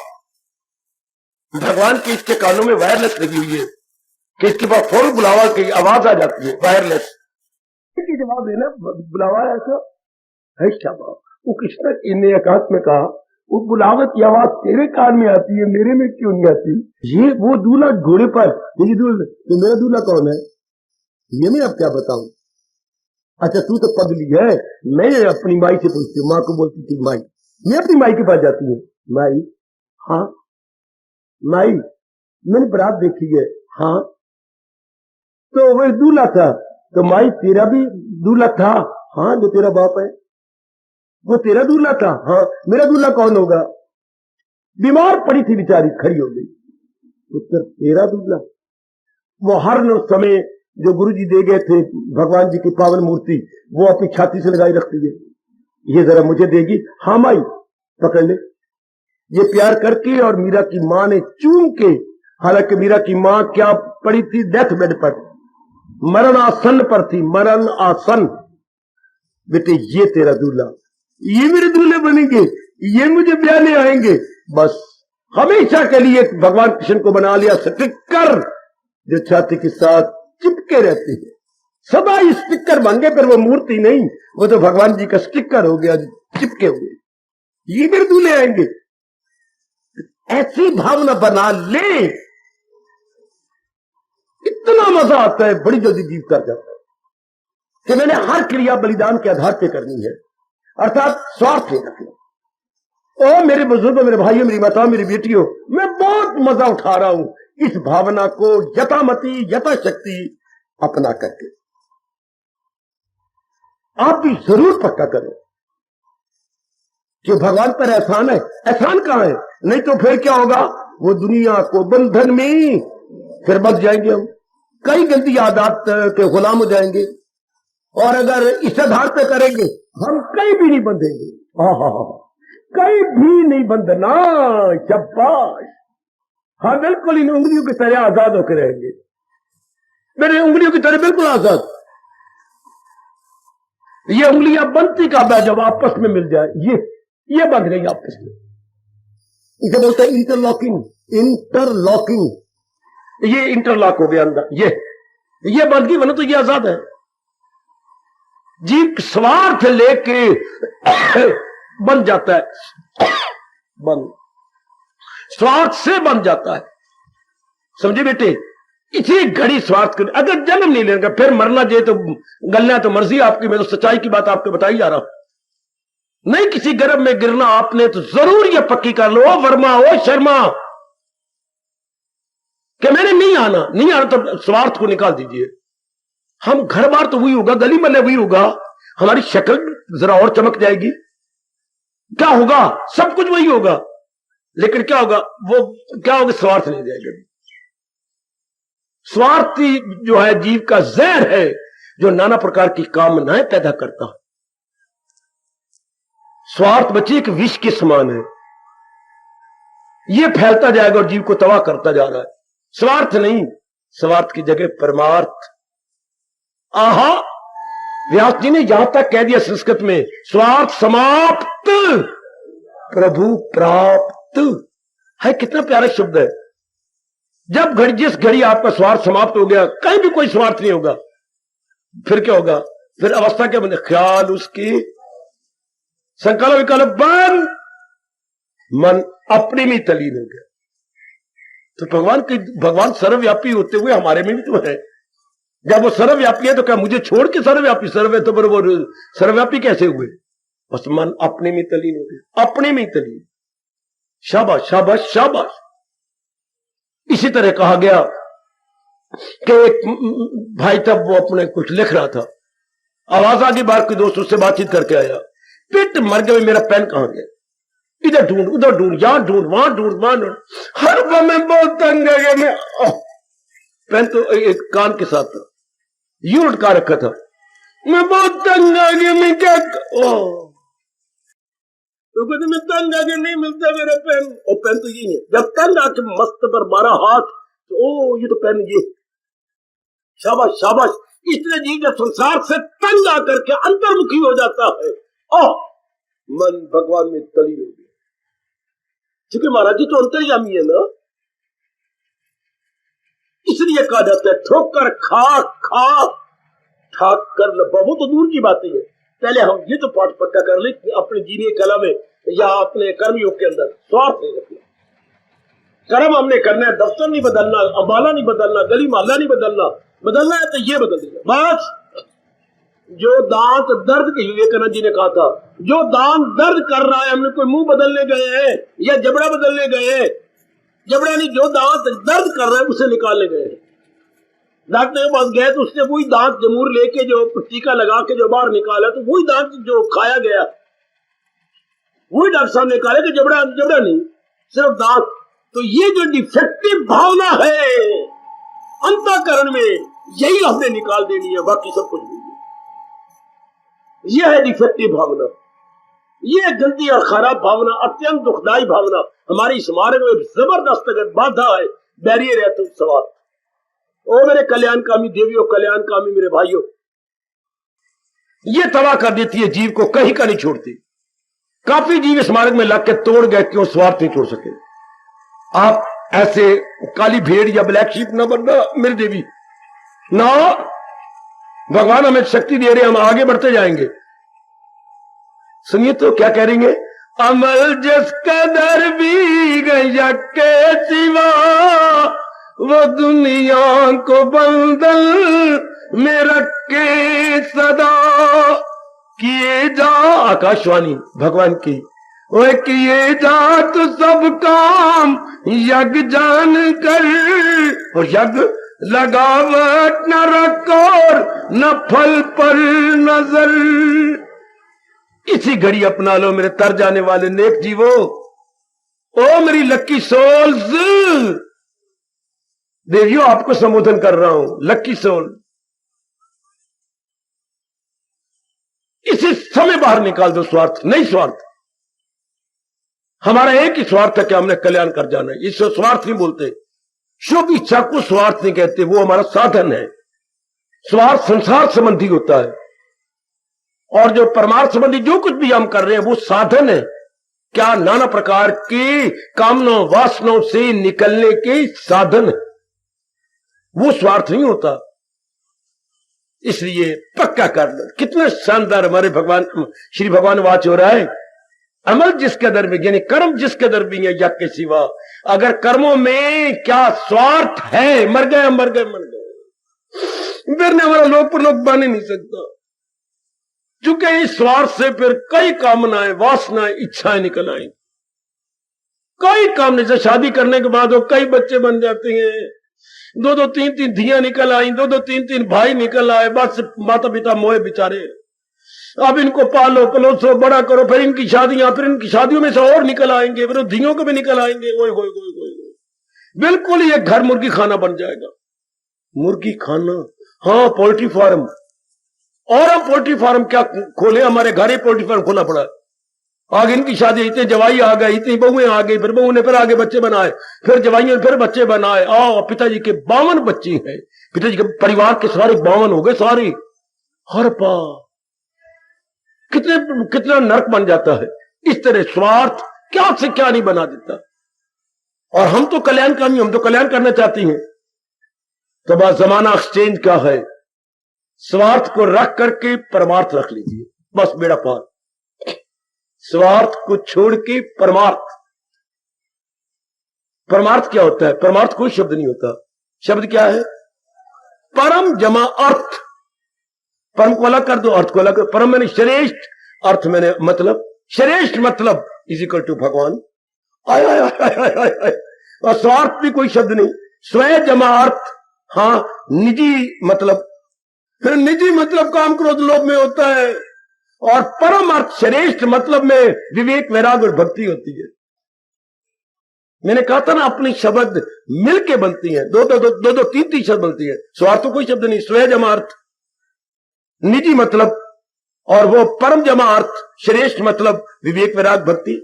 भगवान के इसके कानों में वायरलेस लगी हुई है कि इसके बाद फौरन बुलावा की आवाज आ जाती है, वायरलेस जवाब देना। बुलावा आया था, है शाबाश। वो कृष्ण ने एकांत में कहा, वो बुलावे की आवाज तेरे कान में आती है, मेरे में क्यों नहीं आती? ये वो दूल्हा घोड़े पर, ये दूल्हा तो मेरा दूल्हा कौन है ये मैं अब क्या बताऊं? अच्छा तू तो पगली है। मैं अपनी माई से पूछती हूँ, माँ को बोलती थी माई, मैं अपनी माई के पास जाती हूँ, माई, हाँ माई मैंने बारात देखी है, हाँ तो वह दूल्हा था, तो माई तेरा भी दूल्हा था? हाँ जो तेरा बाप है वो तेरा दूल्हा था? हाँ। मेरा दूल्हा कौन होगा? बीमार पड़ी थी बेचारी, खड़ी हो गई। उत्तर तेरा दूल्हा? वो हर समय जो गुरु जी दे गए थे भगवान जी की पावन मूर्ति, वो अपनी छाती से लगाई रखती है, ये जरा मुझे देगी? हाँ माई पकड़ ले। ये प्यार करके और मीरा की मां ने चूम के, हालांकि मीरा की मां क्या पड़ी थी, डेथ बेड पर, मरण आसन पर थी, मरण आसन। बेटे ये तेरा दूल्हा, ये मेरे दूल्हे बनेंगे, ये मुझे ब्याहने आएंगे। बस हमेशा के लिए भगवान कृष्ण को बना लिया स्टिकर, जो छाती के साथ चिपके रहते हैं। सदा स्टिकर बन गए, पर वो मूर्ति नहीं, वो तो भगवान जी का स्टिकर हो गया, चिपके हुए। ये मेरे दूल्हे आएंगे, ऐसी भावना बना ले, इतना मजा आता है, बड़ी जल्दी जीव कर जाता है कि मैंने हर क्रिया बलिदान के आधार पे करनी है, अर्थात स्वार्थ नहीं रखना। ओ मेरे बुजुर्गों, मेरे भाइयों, मेरी माताओं, मेरी बेटियों, मैं बहुत मजा उठा रहा हूं इस भावना को यथामति यथाशक्ति अपना करके। आप भी जरूर पक्का करो जो भगवान पर एहसान है। एहसान कहाँ है? नहीं तो फिर क्या होगा, वो दुनिया को बंधन में फिर बंध जाएंगे हम, कई गंदी आदत के गुलाम हो जाएंगे। और अगर इस आधार पे करेंगे हम कहीं भी नहीं बंधेंगे। कहीं भी नहीं बंधना, शाबाश। हाँ बिल्कुल, इन उंगलियों की तरह आजाद होकर रहेंगे, मेरे उंगलियों की तरह बिल्कुल आजाद। ये उंगलियां बनती कब है? जब आपस में मिल जाए, ये बंध गई आपस में। इसे बोलते हैं इंटरलॉकिंग। इंटरलॉकिंग, ये इंटरलॉक हो गया अंदर, ये बंध गई, वरना तो ये आजाद है। जीव स्वार्थ लेके बन जाता है, बन स्वार्थ से बन जाता है। समझे बेटे? इसी घड़ी स्वार्थ कर, अगर जन्म नहीं लेगा फिर मरना जे तो गलना तो मर्जी आपकी, मैं तो सच्चाई की बात आपको बताई जा रहा हूं। नहीं किसी गर्भ में गिरना आपने तो जरूर ये पक्की कर लो, वर्मा ओ शर्मा, कि मैंने नहीं आना तो स्वार्थ को निकाल दीजिए। हम घर बार तो वही होगा, गली मल्ले वही होगा, हमारी शक्ल जरा और चमक जाएगी, क्या होगा? सब कुछ वही होगा, लेकिन क्या होगा? वो क्या होगा? स्वार्थ नहीं जाएगा। स्वार्थी जो है जीव का जहर है, जो नाना प्रकार की कामनाएं पैदा करता है। स्वार्थ बच्चे एक विष के समान है, ये फैलता जाएगा और जीव को तबाह करता जा रहा है। स्वार्थ नहीं, स्वार्थ की जगह परमार्थ। आहा, व्यास जी ने यहां तक कह दिया संस्कृत में, स्वार्थ समाप्त प्रभु प्राप्त है। कितना प्यारा शब्द है। जब जिस घड़ी आपका स्वार्थ समाप्त हो गया, कहीं भी कोई स्वार्थ नहीं होगा, फिर क्या होगा? फिर अवस्था क्या बने? ख्याल उसकी संकल्प विकल्प बन, मन अपने में तलीन हो गया। तो भगवान सर्वव्यापी होते हुए हमारे में भी तो है। जब वो सर्वव्यापी है तो क्या मुझे छोड़ के सर्वव्यापी? सर्व तो बराबर सर्वव्यापी कैसे हुए? बस मन अपने में तलीन हो गया, अपने में तलीन। शाबाश शाबाश शाबाश। इसी तरह कहा गया कि एक भाई तब वो अपने कुछ लिख रहा था, आवाज आ गई बाहर, कोई दोस्त उससे बातचीत करके आया, पेट मर गया, मेरा पेन कहां गया? इधर ढूंढ उधर ढूंढ, यहां ढूंढ वहां ढूंढ वहां ढूंढ, हर बार मैं बहुत तंग आ गया। मैं पेन तो एक कान के साथ था, यूं लटका रखा था, मैं बहुत तंग आ गया, मैं क्या तो कहते मैं तंग आगे नहीं मिलता मेरा पेन। और पेन तो यही है, जब तंग आके मस्त पर मारा हाथ तो ओ ये तो पेन, ये शाबाश शाबाश। इसलिए जी जब संसार से तंग आकर के अंतर्मुखी हो जाता है, मन भगवान में तली हो गया। क्योंकि महाराज जी तो अंतर्यामी है ना, इसलिए कहा जाता है ठोकर खा खा ठाक कर लो। वो तो दूर की बातें है, पहले हम ये तो पाठ पक्का कर ले अपने जीने कला में या अपने कर्मयोग के अंदर स्वार्थ नहीं रखना। कर्म हमने करना है, दफ्तर नहीं बदलना, अंबाला नहीं बदलना, गली मोहल्ला नहीं बदलना, बदलना है तो ये बदल देगा बस। जो दांत दर्द, विवेकानंद जी ने कहा था, जो दांत दर्द कर रहा है, हमने कोई मुंह बदलने गए हैं या जबड़ा बदलने गए हैं, जबड़ा नहीं, जो दांत दर्द कर रहा है उसे निकालने गए हैं। डॉक्टर के पास गए तो उसने वही दांत जमूर लेके जो टीका लगा के जो बाहर निकाला, तो वही दांत जो खाया गया वही डॉक्टर साहब ने निकाले कि जबड़ा नहीं, सिर्फ दांत। तो ये जो डिफेक्टिव भावना है अंतःकरण में, यही हमने निकाल देनी है, बाकी सब कुछ नहीं है। यह है डिफेक्टिव भावना, यह गंदी और खराब भावना, अत्यंत दुखदायी भावना हमारे इस मार्ग में जबरदस्त अगर बाधा है, बैरियर है तो सवाल। ओ मेरे कल्याणकामी देवियों, कल्याणकामी मेरे भाइयों, ये तबाह कर देती है जीव को, कहीं का नहीं छोड़ती। काफी जीव इस मार्ग में लग के तोड़ गए, क्यों? स्वार्थ नहीं छोड़ सके। आप ऐसे काली भेड़ या ब्लैक शीप ना बनना मेरी देवी ना। भगवान हमें शक्ति दे रहे, हम आगे बढ़ते जाएंगे। सुनिए तो क्या कह रही है, अमल जिस कदर भी गया के सिवा, वो दुनिया को बंधन में रखे सदा, किए जा, आकाशवाणी भगवान की, वो किए जा तो सब काम यज्ञ जान कर, और यज्ञ लगावट न रखो न फल पर नजर। इसी घड़ी अपना लो मेरे तर जाने वाले नेक जीवो। ओ मेरी लक्की सोल्स, देवियों आपको संबोधन कर रहा हूं, लक्की सोल। इसी समय बाहर निकाल दो स्वार्थ, नहीं स्वार्थ। हमारा एक ही स्वार्थ है कि हमने कल्याण कर जाना है, इससे स्वार्थ नहीं बोलते। शुभ इच्छा को स्वार्थ नहीं कहते, वो हमारा साधन है। स्वार्थ संसार संबंधी होता है, और जो परमार्थ संबंधी जो कुछ भी हम कर रहे हैं वो साधन है। क्या? नाना प्रकार की कामनाओं वासनाओं से निकलने के साधन है, वो स्वार्थ नहीं होता। इसलिए पक्का कर लो। कितने शानदार हमारे भगवान श्री भगवान वाच हो रहा है, अमल जिसके अंदर भी, यानी कर्म जिसके अंदर भी है यज्ञ के सिवा। अगर कर्मों में क्या स्वार्थ है, मर गए मर गए मर गए, फिर हमारा लोक पर लोक बन ही नहीं सकता। चूंकि इस स्वार्थ से फिर कई कामनाएं वासनाएं इच्छाएं निकल आई। कई कामने से शादी करने के बाद वो कई बच्चे बन जाते हैं, दो दो तीन तीन धियां निकल आई, दो दो तीन तीन भाई निकल आए, बस माता पिता मोए बेचारे। अब इनको पालो पलोसो बड़ा करो, फिर इनकी शादियां, फिर इनकी शादियों में से और निकल आएंगे, फिर धियों को भी निकल आएंगे। ओए होए होए होए, बिल्कुल ये घर मुर्गी खाना बन जाएगा। मुर्गी खाना, हाँ पोल्ट्री फार्म। और हम पोल्ट्री फार्म क्या खोले, हमारे घर ही पोल्ट्री फार्म खोला पड़ा। आगे इनकी शादी, इतने जवाई आ गए, इतनी बहुएं आ गई, फिर बहू ने फिर आगे बच्चे बनाए, फिर जवाइयों फिर बच्चे बनाए। पिताजी के 52 बच्चे हैं, पिताजी के परिवार के सारे 52 हो गए सारे। हर पा कितना नरक बन जाता है। इस तरह स्वार्थ क्या से क्या नहीं बना देता। और हम तो कल्याणकामी, हम तो कल्याण करना चाहती हैं। तो बस जमाना एक्सचेंज का है, स्वार्थ को रख करके परमार्थ रख लीजिए, बस बेड़ा पार। स्वार्थ को छोड़ के परमार्थ। परमार्थ क्या होता है? परमार्थ कोई शब्द नहीं होता। शब्द क्या है? परम जमा अर्थ। परम को अलग कर दो, अर्थ को अलग कर। परम मैंने श्रेष्ठ, अर्थ मैंने मतलब, श्रेष्ठ मतलब इज इक्वल टू भगवान। आय आय आय आय आय आय। और स्वार्थ भी कोई शब्द नहीं, स्वयं जमा अर्थ। हाँ, निजी मतलब, फिर निजी मतलब काम क्रोध लोभ में होता है। और परम अर्थ श्रेष्ठ मतलब में विवेक वैराग और भक्ति होती है। मैंने कहा था ना, अपनी शब्द मिलके बनती हैं, दो दो तीन शब्द बनती है। स्वार्थ तो कोई शब्द नहीं, स्वयं जमा अर्थ, निजी मतलब, और वो परम जमा अर्थ श्रेष्ठ मतलब विवेक वैराग भक्ति।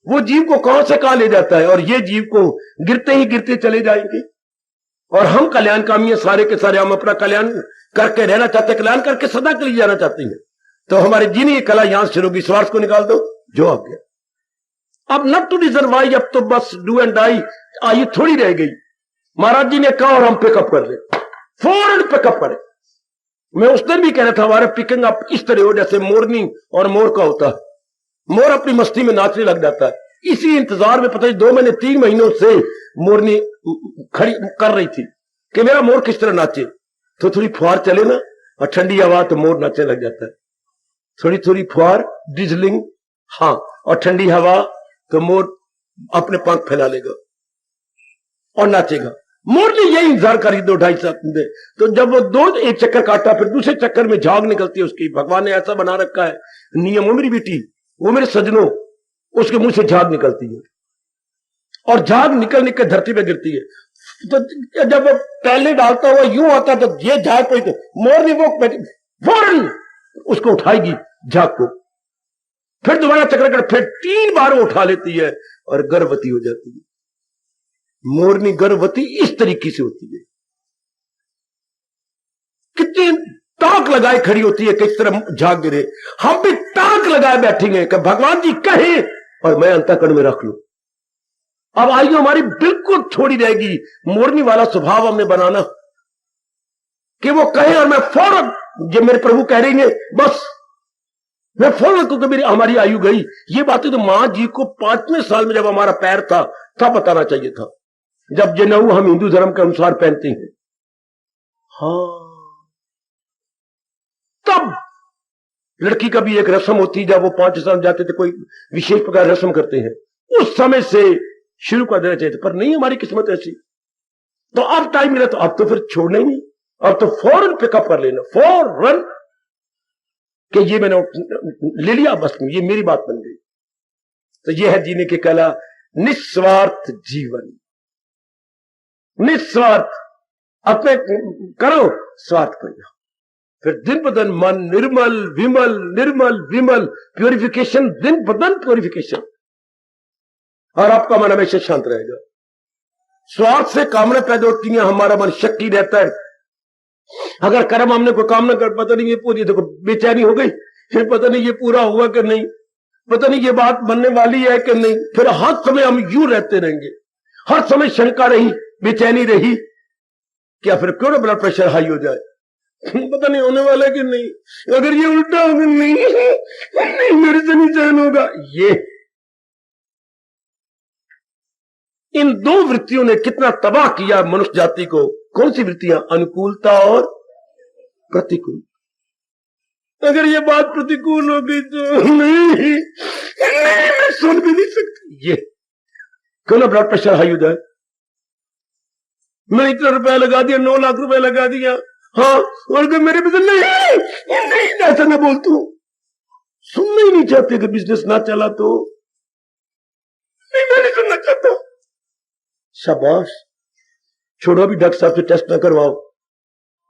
वो जीव को कहां से कहां ले जाता है, और ये जीव को गिरते ही गिरते चले जाएंगे। और हम कल्याणकामी हैं सारे के सारे, हम अपना कल्याण करके रहना चाहते हैं, कल्याण करके सदा के लिए जाना चाहते हैं। तो हमारी जीनी कला यहां से होगी। स्वार्थ को निकाल दो, जो आ गया। अब नॉट टू डिजर्व वाई, अब तो बस डू एंड डाई आयु थोड़ी रह गई। महाराज जी ने कहा और हम पिकअप कर ले, फौरन पिकअप करें। मैं उस दिन भी कह रहा था, हमारे पिकिंग अप इस तरह हो जैसे मोरनी और मोर का होता है। मोर अपनी मस्ती में नाचने लग जाता है। इसी इंतजार में पता 2 महीने 3 महीनों से मोरनी खड़ी कर रही थी कि मेरा मोर किस तरह नाचे। तो थोड़ी फुहार चले ना, और ठंडी हवा, तो मोर नाचने लग जाता है। थोड़ी थोड़ी फुहार, डिजलिंग, हाँ, और ठंडी हवा, तो मोर अपने पंख फैला लेगा और नाचेगा। मोर ने यही इंतजार करी 2-2.5 साल। तो जब वो एक चक्कर काटा, फिर दूसरे चक्कर में झाग निकलती है उसकी। भगवान ने ऐसा बना रखा है नियम। वो मेरी बेटी, वो मेरे सजनों, उसके मुंह से झाग निकलती है, और झाग निकल निकल धरती पे गिरती है। तो जब वो पहले डालता हुआ यूं आता, तो ये झाग कोई, तो मोर ने वो फौरन उसको उठाएगी झाग को, फिर दोबारा चक्कर कर, फिर 3 बार उठा लेती है और गर्भवती हो जाती है। मोरनी गर्भवती इस तरीके से होती है। कितनी ताक लगाए खड़ी होती है कि इस तरह झाग गिरे। हम भी ताक लगाए बैठेंगे कि भगवान जी कहे और मैं अंतःकरण में रख लूं। अब आयु हमारी बिल्कुल थोड़ी रहेगी मोरनी वाला स्वभाव हमने बनाना, कि वो कहे और मैं फौरन, जब मेरे प्रभु कह रही है बस मैं फौरन, क्योंकि मेरी हमारी आयु गई। ये बातें तो मां जी को 5वें साल में जब हमारा पैर था तब बताना चाहिए था, जब जनेऊ हम हिंदू धर्म के अनुसार पहनते हैं। हाँ, तब लड़की का भी एक रस्म होती, जब वो 5 साल जाते थे कोई विशेष प्रकार रस्म करते हैं, उस समय से शुरू कर देना चाहिए। पर नहीं, हमारी किस्मत ऐसी। तो अब टाइम मिला तो अब तो फिर छोड़ना ही नहीं, अब तो फौरन पिकअप कर लेना, फौरन। कि ये मैंने ले लिया, बस ये मेरी बात बन गई। तो ये है जीने की कला, निस्वार्थ जीवन। निस्वार्थ, अपने करो, स्वार्थ करो, फिर दिन ब दिन मन निर्मल विमल, निर्मल विमल, प्योरिफिकेशन, दिन ब दिन प्योरिफिकेशन, और आपका मन हमेशा शांत रहेगा। स्वार्थ से कामना पैदा होती है, हमारा मन शक्ति रहता है। अगर कर्म हमने कोई कामना कर, पता नहीं ये पूरी, देखो बेचैनी हो गई, फिर पता नहीं ये पूरा हुआ कि नहीं, पता नहीं ये बात बनने वाली है कि नहीं, फिर हर समय हम यूं रहते रहेंगे, हर समय शंका रही, बेचैनी रही, क्या फिर क्यों ना ब्लड प्रेशर हाई हो जाए, पता नहीं होने वाला कि नहीं, अगर ये उल्टा होगा, नहीं मेरे से नहीं सहन होगा। ये इन दो वृत्तियों ने कितना तबाह किया मनुष्य जाति को। कौन सी वृत्तियां? अनुकूलता और प्रतिकूल। अगर ये बात प्रतिकूल हो गई तो नहीं मैं सुन भी नहीं सकती। ये क्यों ना ब्लड प्रेशर हाई हो जाए, मैं इतना रुपया लगा दिया, 9 लाख रुपया लगा दिया, हाँ, और अगर मेरे बिजनेस नहीं ऐसा ना बोल, तू सुनना ही नहीं चाहते कि बिजनेस ना चला तो नहीं, मैं नहीं सुनना चाहता। शाबाश, छोड़ो, अभी डॉक्टर साहब से टेस्ट ना करवाओ,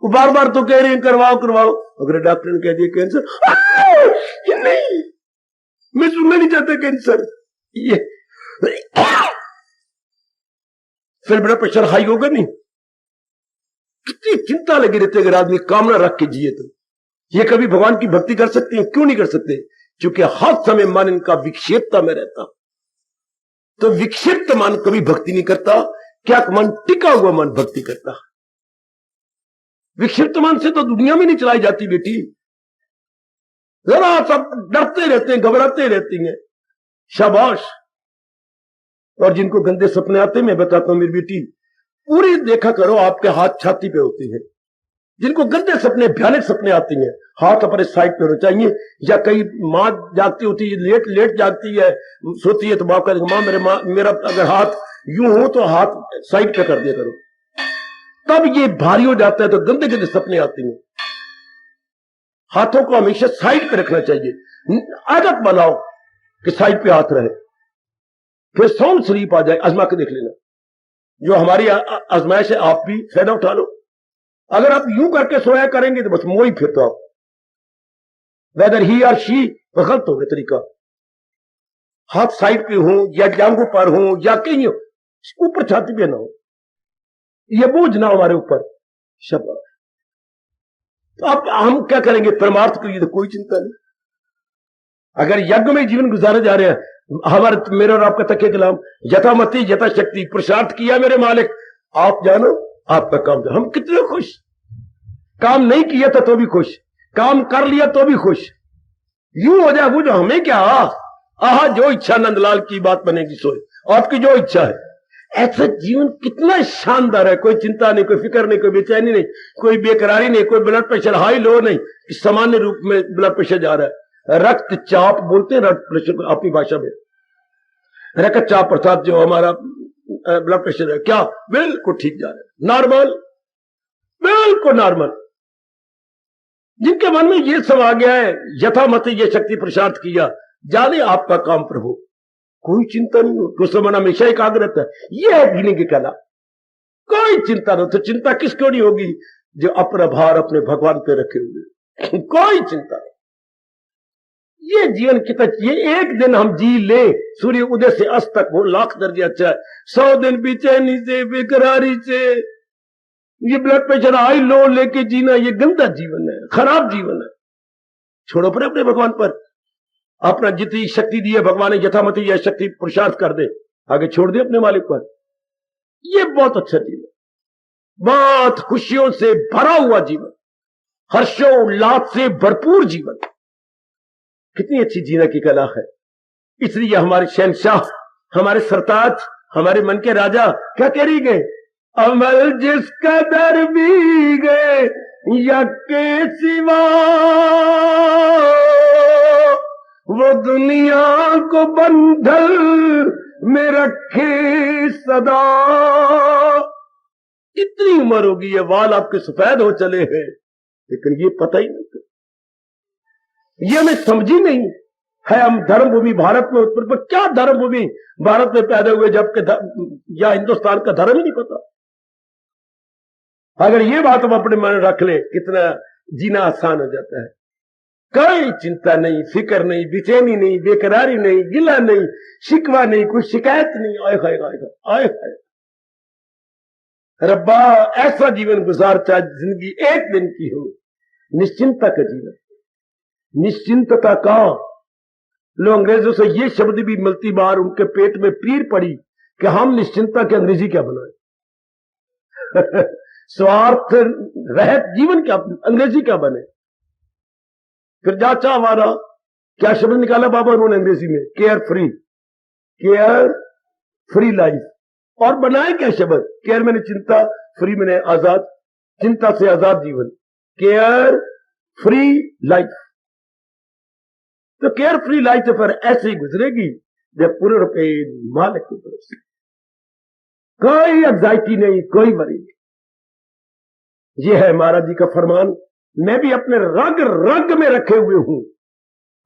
वो बार बार तो कह रहे हैं करवाओ करवाओ, अगर डॉक्टर ने कह दिया कैंसर, नहीं मैं सुनना नहीं चाहता कैंसर, ये फिर ब्लड प्रेशर हाई होगा नहीं। कितनी चिंता लगी रहती है अगर आदमी कामना रख के जिए तो। ये कभी भगवान की भक्ति कर सकते हैं? क्यों नहीं कर सकते? क्योंकि हर समय मन इनका विक्षेपता में रहता। तो विक्षिप्त मन कभी भक्ति नहीं करता, क्या मन टिका हुआ मन भक्ति करता। विक्षिप्त मन से तो दुनिया में नहीं चलाई जाती बेटी, जरा सब डरते रहते हैं, घबराते रहती हैं। शाबाश। और जिनको गंदे सपने आते, मैं बताता हूं मेरी बेटी, पूरी देखा करो, आपके हाथ छाती पे होते हैं। जिनको गंदे सपने, भयानक सपने आती हैं, हाथ अपने साइड पे होने चाहिए। या कई माँ जागती होती है, लेट लेट जागती है, सोती है, तो बाप कहेगा माँ मेरा अगर हाथ यूं हो तो हाथ साइड पे कर दिया करो, तब ये भारी हो जाता है। तो गंदे गंदे सपने आती हैं। हाथों को हमेशा साइड पे रखना चाहिए। आदत बनाओ कि साइड पे हाथ रहे, फिर साउंड स्लीप आ जाए। आजमा के देख लेना, जो हमारी आजमाइश है, आप भी फायदा उठा लो। अगर आप यूं करके सोया करेंगे तो बस मोही, फिर तो आप वेदर ही और शी गलत हो गया तरीका। हाथ साइड पे हो या जांघों पर हो या कहीं ऊपर छाती पे ना हो, ये बोझ ना हमारे ऊपर। शब्द तो अब हम क्या करेंगे? परमार्थ के लिए तो कोई चिंता नहीं। अगर यज्ञ में जीवन गुजारे जा रहे हैं, हमारे मेरा और आपका तकिया कलाम, यथामति यथाशक्ति पुरुषार्थ किया मेरे मालिक, आप जानो आपका काम। हम कितने खुश, काम नहीं किया था तो भी खुश, काम कर लिया तो भी खुश। यूं हो जाए वो जो हमें क्या, आहा जो इच्छा नंदलाल की बात बनेगी सोए, आपकी जो इच्छा है। ऐसा जीवन कितना शानदार है। कोई चिंता नहीं, कोई फिक्र नहीं, कोई बेचैनी नहीं, कोई बेकरारी नहीं, कोई ब्लड प्रेशर हाई लो नहीं, सामान्य रूप में ब्लड प्रेशर जा रहा है। रक्तचाप बोलते हैं रक्त प्रेशर को अपनी भाषा में, रक्तचाप अर्थात जो हमारा ब्लड प्रेशर है, क्या बिल्कुल ठीक जा रहा है, नॉर्मल, बिल्कुल नॉर्मल। जिनके मन में ये सब आ गया है, यथामति ये शक्ति पुरुषार्थ किया, जाने आपका काम प्रभु, कोई चिंता नहीं हो, तो मन हमेशा एकाग्र रहता है। ये है जीने की कला, कोई चिंता नहीं। तो चिंता किसको नहीं होगी? जो अपना भार अपने भगवान पे रखे हुए, कोई चिंता नहीं। ये जीवन कितना, ये एक दिन हम जी ले, सूर्य उदय से अस्त तक, वो लाख दर्जे अच्छा है। 100 दिन बेचैनी से, बेकरारी से, ये ब्लड प्रेशर हाई लो लेके जीना, ये गंदा जीवन है, खराब जीवन है। छोड़ो पर अपने भगवान पर, अपना जितनी शक्ति दी है भगवान ने, यथामति यह शक्ति पुरुषार्थ कर दे, आगे छोड़ दे अपने मालिक पर। ये बहुत अच्छा जीवन, बहुत खुशियों से भरा हुआ जीवन, हर्षोल्लास से भरपूर जीवन। कितनी अच्छी जीने की कला है। इसलिए हमारे शहंशाह, हमारे सरताज, हमारे मन के राजा क्या कह रही गए? अमल जिस कदर भी गए या के सिवा, वो दुनिया को बंधल में रखे सदा। इतनी उम्र होगी, ये वाल आपके सफेद हो चले हैं, लेकिन ये पता ही नहीं। ये हमें समझी नहीं है। हम धर्मभूमि भारत में उत्पन्न, पर क्या धर्मभूमि भारत में पैदा हुए जबकि या हिंदुस्तान का धर्म ही नहीं पता। अगर ये बात हम अपने मन में रख ले, कितना जीना आसान हो जाता है। कोई चिंता नहीं, फिक्र नहीं, बेचैनी नहीं, बेकरारी नहीं, गिला नहीं, शिकवा नहीं, कोई शिकायत नहीं। आए हाय आए हाय रब्बा, ऐसा जीवन गुजार चाहे जिंदगी एक दिन की हो, निश्चिंता का जीवन। निश्चिंतता का लोग अंग्रेजों से ये शब्द भी मिलती बार उनके पेट में पीर पड़ी कि हम निश्चिंता की अंग्रेजी क्या बनाए। स्वार्थ रहित जीवन क्या अंग्रेजी क्या बने। फिर जाचा हमारा क्या शब्द निकाला बाबा उन्होंने अंग्रेजी में, केयर फ्री लाइफ। और बनाए क्या शब्द, केयर मैंने चिंता, फ्री मैंने आजाद, चिंता से आजाद जीवन, केयर फ्री लाइफ। तो केयर फ्री लाइफ तो फिर ऐसे ही गुजरेगी जब पूरे रुपए मालिक की तरफ से, कोई एंजाइटी नहीं, कोई वरी नहीं। यह है महाराज जी का फरमान। मैं भी अपने रग रग में रखे हुए हूं,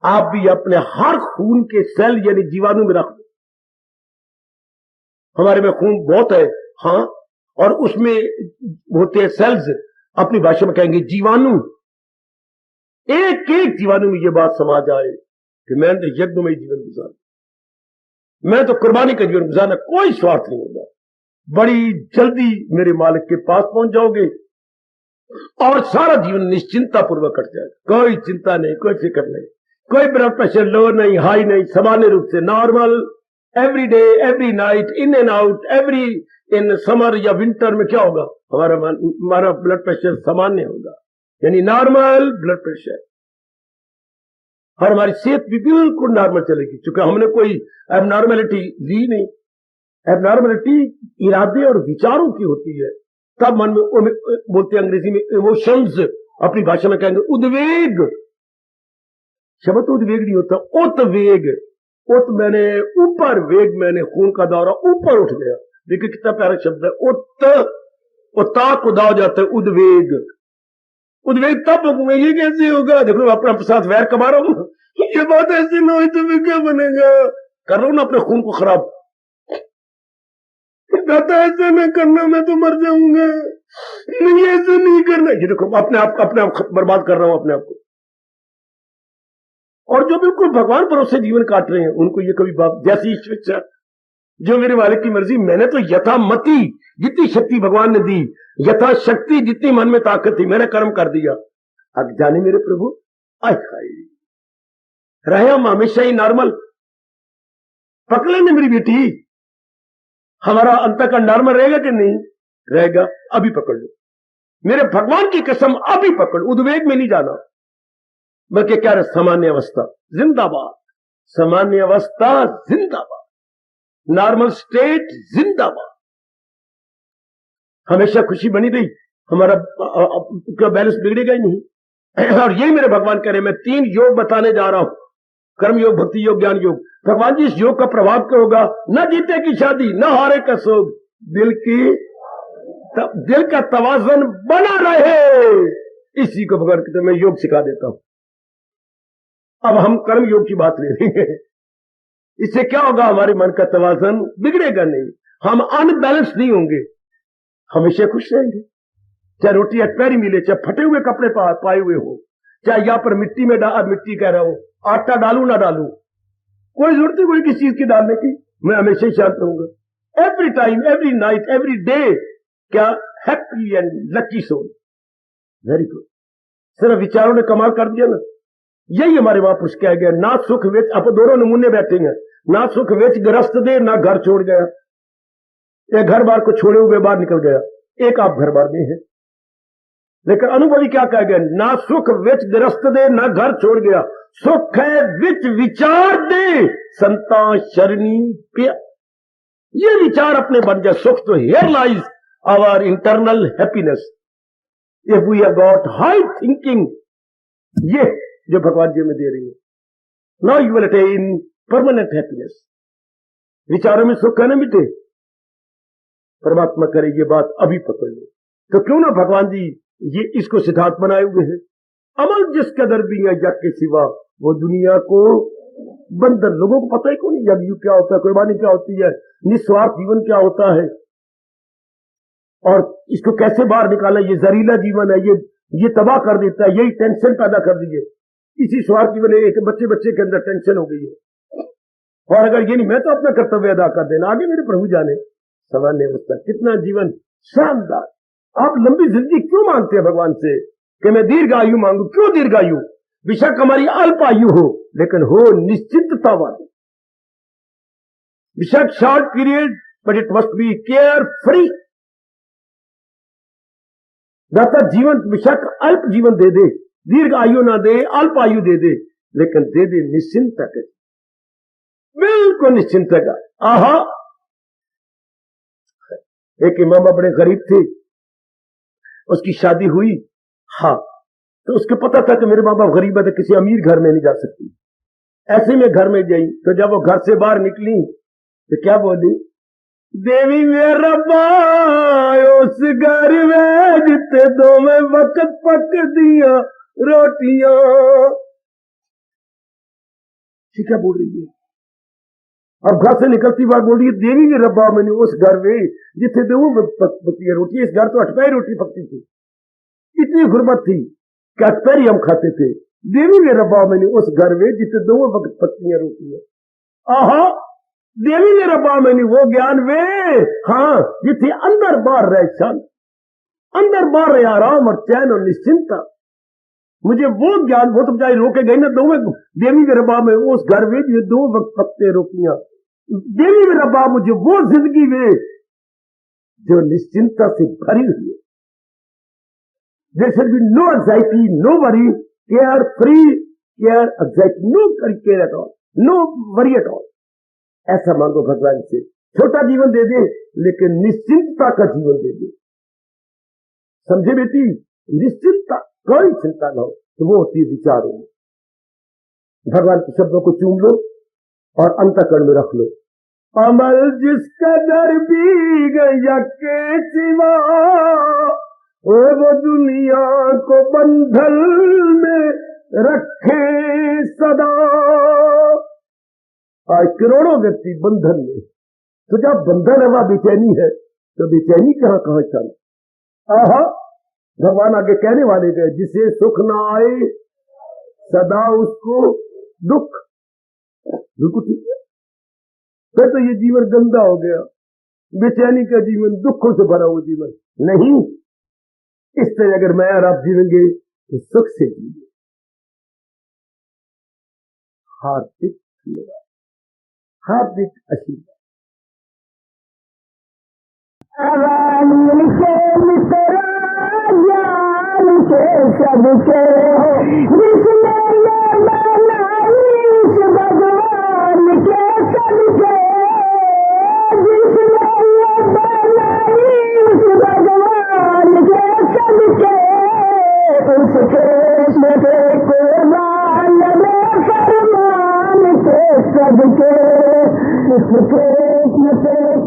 आप भी अपने हर खून के सेल यानी जीवाणु में रख दो। हमारे में खून बहुत है, हाँ, और उसमें होते हैं सेल्स, अपनी भाषा में कहेंगे जीवाणु। एक एक जीवाणु में यह बात समा जाए कि मैं तो यज्ञमय जीवन गुजारा, मैं तो कुर्बानी का जीवन गुजारना, कोई स्वार्थ नहीं होगा। बड़ी जल्दी मेरे मालिक के पास पहुंच जाओगे और सारा जीवन निश्चिंता पूर्वक कट जाएगा। कोई चिंता नहीं, कोई फिक्र नहीं, कोई ब्लड प्रेशर लो नहीं, हाई नहीं, सामान्य रूप से normal, every day, every night, in and out, every in summer या विंटर में क्या होगा, हमारा ब्लड प्रेशर सामान्य होगा, यानी नॉर्मल ब्लड प्रेशर। और हमारी सेहत भी बिल्कुल नॉर्मल चलेगी, क्योंकि हमने कोई एबनॉर्मेलिटी ली नहीं। एबनॉर्मेलिटी इरादे और विचारों की होती है। तब मन में बोलते हैं अंग्रेजी में इमोशंस, अपनी भाषा में कहेंगे उद्वेग। शब्द उद्वेग नहीं होता, उतवेग। उत मैंने ऊपर, वेग मैंने खून का दौरा ऊपर उठ गया। देखिए कितना प्यारा शब्द है, उता को दाव जाता है उद्वेग। उद्वेग तब होगा, ये कैसे होगा, देखो मैं अपने साथ वैर कमा रहा हूं, ये बात ऐसी ना हुई तो मैं क्या बनेगा, कर रहा हूं ना अपने खून को खराब। कहता ऐसे नहीं करना, मैं तो मर जाऊंगा, नहीं ऐसे नहीं करना। ये देखो अपने आप बर्बाद कर रहा हूं अपने आप को। और जो बिल्कुल भगवान भरोसे जीवन काट रहे हैं उनको ये कभी बात, जैसी इच्छा, जो मेरे मालिक की मर्जी, मैंने तो यथामति जितनी शक्ति भगवान ने दी, यथा शक्ति जितनी मन में ताकत थी, मैंने कर्म कर दिया। अब जाने मेरे प्रभु, आय रहे हम हमेशा ही नॉर्मल। पकड़ लेंगे मेरी बेटी, हमारा अंतःकरण नॉर्मल रहेगा कि नहीं रहेगा, अभी पकड़ लो, मेरे भगवान की कसम, अभी पकड़। उद्वेग में नहीं जाना, बल्कि क्या रहे, सामान्य अवस्था जिंदाबाद, सामान्य अवस्था जिंदाबाद, नॉर्मल स्टेट जिंदाबाद। हमेशा खुशी बनी रही, हमारा बैलेंस बिगड़ेगा ही नहीं। और यही मेरे भगवान कह रहे, मैं 3 योग बताने जा रहा हूं, कर्म योग, भक्ति योग, ज्ञान योग। भगवान जी इस योग का प्रभाव क्या होगा, न जीते की शादी, न हारे का सोग, दिल का तवाज़ुन बना रहे। इसी को भगवान कहते मैं योग सिखा देता हूं। अब हम कर्म योग की बात ले रहे हैं, इससे क्या होगा, हमारे मन का तवाज़ुन बिगड़ेगा नहीं, हम अनबैलेंस नहीं होंगे, हमेशा खुश रहेंगे। चाहे रोटी अटपैरी मिले, चाहे फटे हुए कपड़े पाए हुए हो, चाहे यहां पर मिट्टी में मिट्टी कह रहा हूं, आटा डालू ना डालू, कोई जरूरत नहीं कोई किसी चीज की डालने की, मैं हमेशा ही शांत रहूंगा। Every time, every night, every day, क्या happy and lucky soul. Very good. सिर्फ विचारों ने कमाल कर दिया ना। यही हमारे वहां पुष्ट किया गया, ना सुख वेच, आप दोनों नमूने बैठे हैं, ना सुख वेच ग्रस्त दे, ना घर छोड़ गया। एक घर बार को छोड़े हुए बाहर निकल गया, एक आप घर बार में है। लेकिन अनुभवी क्या कहा गया, ना सुख विच ग्रस्त दे, ना घर छोड़ गया, सुख है विच विचार दे, संता शरणी पिया। ये विचार अपने बन जाए, सुख तो here lies our internal happiness if we have got high thinking. ये जो भगवान जी में दे रही है, now you will attain permanent happiness. विचारों में सुख है ना मिटे, परमात्मा करे ये बात अभी पकड़ लो। तो क्यों ना भगवान जी ये इसको सिद्धांत बनाए हुए हैं, अमल जिस कदर भी है यज्ञ के सिवा वो दुनिया को बंधन। लोगों को पता ही क्यों नहीं यज्ञ क्या होता है, कुर्बानी क्या होती है, निस्वार्थ जीवन क्या होता है, और इसको कैसे बाहर निकाला। ये जहरीला जीवन है, ये तबाह कर देता है, यही टेंशन पैदा कर दी है। इसी स्वार्थ जीवन एक बच्चे के अंदर टेंशन हो गई है। और अगर ये नहीं, मैं तो अपना कर्तव्य अदा कर देना, आगे मेरे प्रभु जाने। सामान्य अवस्था कितना जीवन शानदार। आप लंबी जिंदगी क्यों मांगते हैं भगवान से कि मैं दीर्घ आयु मांगू? क्यों दीर्घ आयु? बेशक हमारी अल्प आयु हो, लेकिन हो निश्चिंतता वाली। बेशक short period, but it must be care free. दाता जीवन बेशक अल्प जीवन दे दे, दीर्घ आयु ना दे, अल्प आयु दे दे, लेकिन दे दे निश्चिंता के, बिल्कुल निश्चिंता का। आहा, एक इमाम बड़े गरीब थे, उसकी शादी हुई। हाँ, तो उसको पता था कि मेरे माँ बाप गरीब है, तो किसी अमीर घर में नहीं जा सकती। ऐसे में घर में गई, तो जब वो घर से बाहर निकली तो क्या बोली? देवी में रब्बा उस घर में जिते दो में वक्त पक दिया रोटियां। क्या बोल रही है? अब घर से निकलती बार बोल रही है, देवी में रब्बा मैंने उस घर में जिथे दो पकती रोटी। इस घर तो अठपैरी रोटी पकती थी, इतनी गुर्बत थी कि अठपैरी हम खाते थे। देवी में रब्बा मैंने उस घर में जिथे दो वक्त पकती रोटियां। आहा, देवी ने रब्बा मैंने वो ज्ञान वे, हाँ, जिथे अंदर बाहर रहे शांत, अंदर बाहर रहे आराम और चैन और निश्चिंता। मुझे वो ज्ञान, वो तो बेचारी रोके गई ना, दो देवी के रब्बा में उस घर में ये दो वक्त पकते रोटियां। देवी में रब्बा मुझे वो जिंदगी में जो निश्चिंता से भरी हुई है। There should be no anxiety, no worry, care free, care anxiety, no care at all, no worry at all. ऐसा मांगो भगवान से। छोटा जीवन दे दे, लेकिन निश्चिंतता का जीवन दे दे। समझे बेटी? निश्चिंता, कोई चिंता ना हो, तो वो होती है विचारों में। भगवान के शब्दों को चूम लो और अंतःकरण में रख लो। अमल जिसका दर भी गया के सिवा, वो दुनिया को बंधन में रखे सदा। आज करोड़ों व्यक्ति बंधन में, तो जब बंधन है वह बेचैनी है, तो बेचैनी कहां चल। आहा, भगवान आगे कहने वाले गए, जिसे सुख ना आए सदा उसको दुख। बिल्कुल ठीक है। फिर तो ये जीवन गंदा हो गया, बेचैनी का जीवन, दुखों से भरा हुआ जीवन नहीं। इस तरह अगर मैं और आप जीवेंगे तो सुख से जीवेंगे। हार्दिक धन्यवाद, हार्दिक आशीर्वाद। सबके जिसने भगवान के सबके, जिसने भगवान के सबके, उसके को मान फरमान के सबके, उसके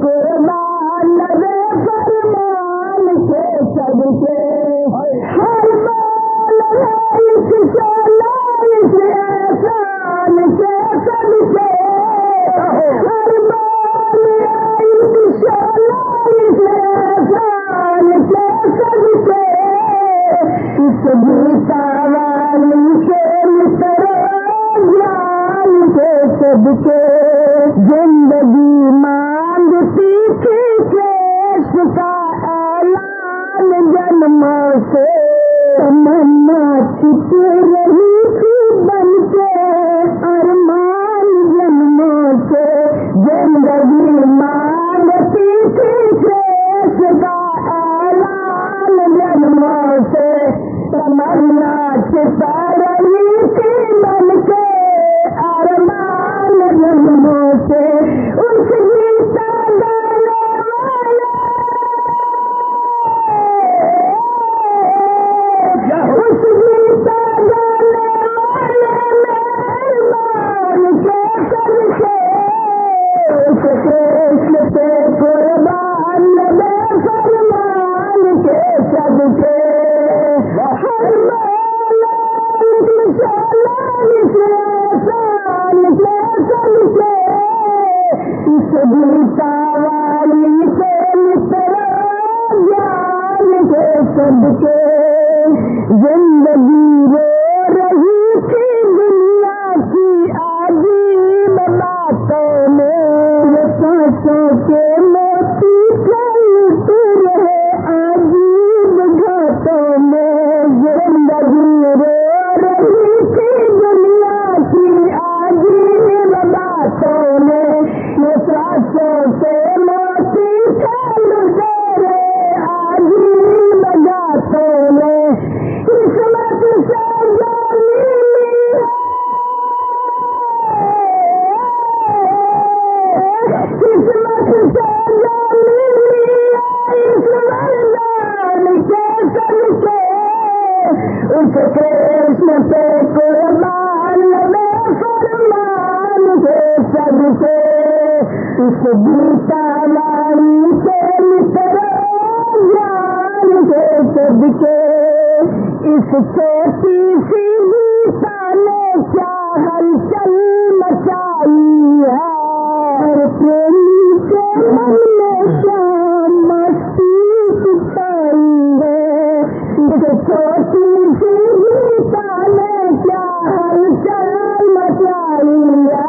को मान फरमान के सबके। हर बाल इस एहसान के सबके, हर बाल इस एहसान के सबके। इस गीता वाली के मित्र ज्ञान के सबके, जिंदगी मांगती थी केश का ऐलान जन्मों से, तमन्ना छिप रही थी बनके अरमान जन्मों से। जिंदगी मांगती थी केश का ऐलान जन्मों से, तमन्ना छिप रही थी बनके अरमान जन्मों गीता वाली के मित्रों ज्ञान के सदके जिंदगी रो रही थी दुनिया की अजीब बातों में सांसों के मोती चलते रहे अजीब घाटों में जिंदगी रो रही थी दुनिया की अजीब बातों में ये सांसों के मोती चलते रहे अजीब घाटों में किस्मत से जानी किस्मत से जानी इस वरदान के सदके उस कृष्ण पे कुर्बान में फरमान के सदके इस गीता वाली के मित्रों ज्ञान के सदके इस छोटी सी गीता ने क्या हलचल मचाई है हर प्रेमी के मन में क्या मस्ती छाई है इस छोटी सी गीता ने क्या हलचल मचाई है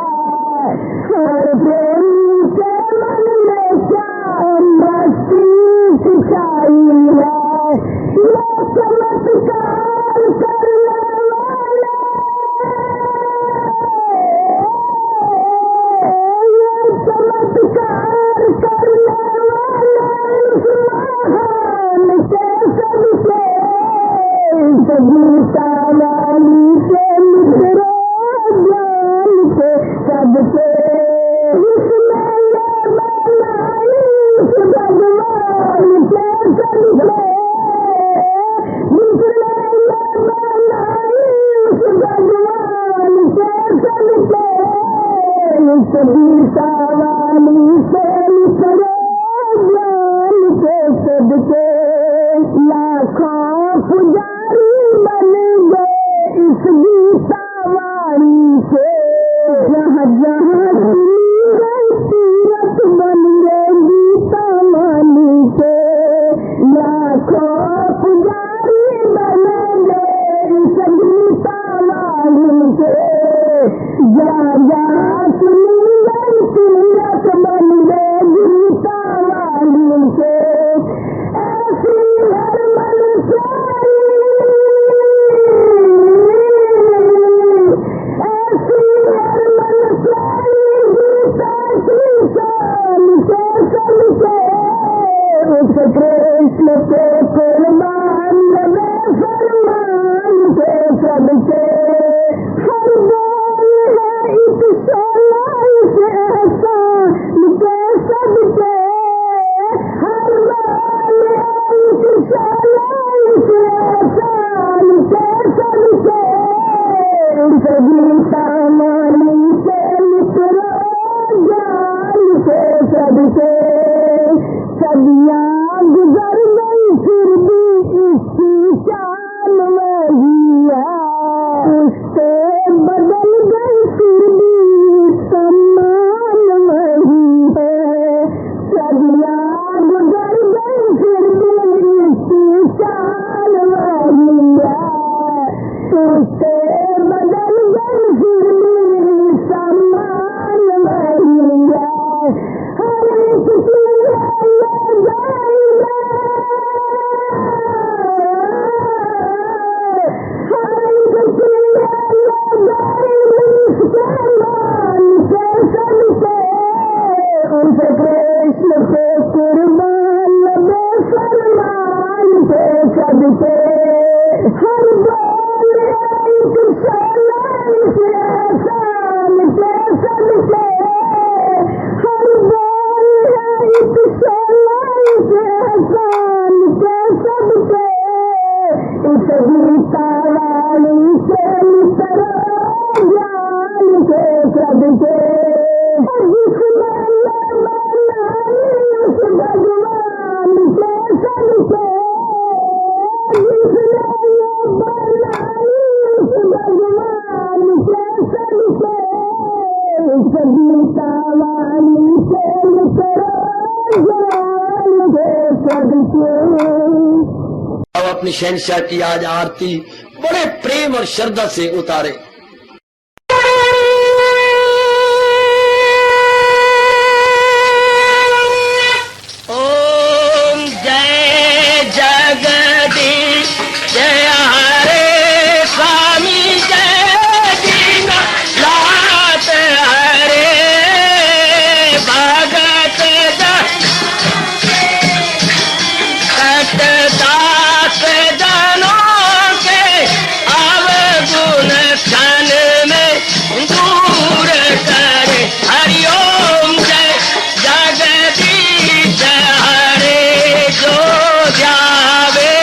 हर प्रेमी के मन में क्या मस्ती छाई है ये चमत्कार करने वाले ये चमत्कार करने वाले इस महान के सदके इस गीता वाली के मित्रों ज्ञान के सदके इसने ये बनाई इस भगवान के सदके जिसने ये बनाई इस भगवान के सदके इस गीता वाली के मित्रों ज्ञान के सदके लाखों पुजारी बन गए इस गीता वाली से जहाँ जहाँ सुनी गई तीरथ बन गए गीता वाली से लाखों पुजारी बन गए इस गीता वाली से जहाँ जहाँ सुनी गई तीरथ बन गए गीता वाली से ऐसी हर मन प्यारी ऐसी हर मन प्यारी गीता की शान के सदके उस कृष्ण के कुर्बान में फरमान के सदके हर बोल है इस शोला इस एहसान के सदके हर बोल है इस शोला इस एहसान के सदके इस गीता वाली के मित्रों ज्ञान के सदके सदियाँ गुजर गई फिर भी इसकी चाल वही है उससे बदल गई फिर भी सम्मान वही है सदियाँ गुजर गई फिर भी इसकी चाल वही है उससे बदल गई फिर भी सम्मान वही है हर एक चीज कृष्ण के कुर्बान में फरमान के सदके हर बोल एक सोना इस एहसान के सदके हर बोल एक सोना इस एहसान के सदके इस गीता वाली के मित्रों ज्ञान के सदके जिसने उस भगवान के सदके जिसने बनाई उस भगवान के सदके इस गीता वाली के अपनी शहंशाह की आज आरती बड़े प्रेम और श्रद्धा से उतारे। ओम जय जगदीश जय हरे स्वामी जय दीना लात हरे भगत दास जनों के अवगुण क्षण में दूर करे। हरिओम जय जगदीश हरे जो जावे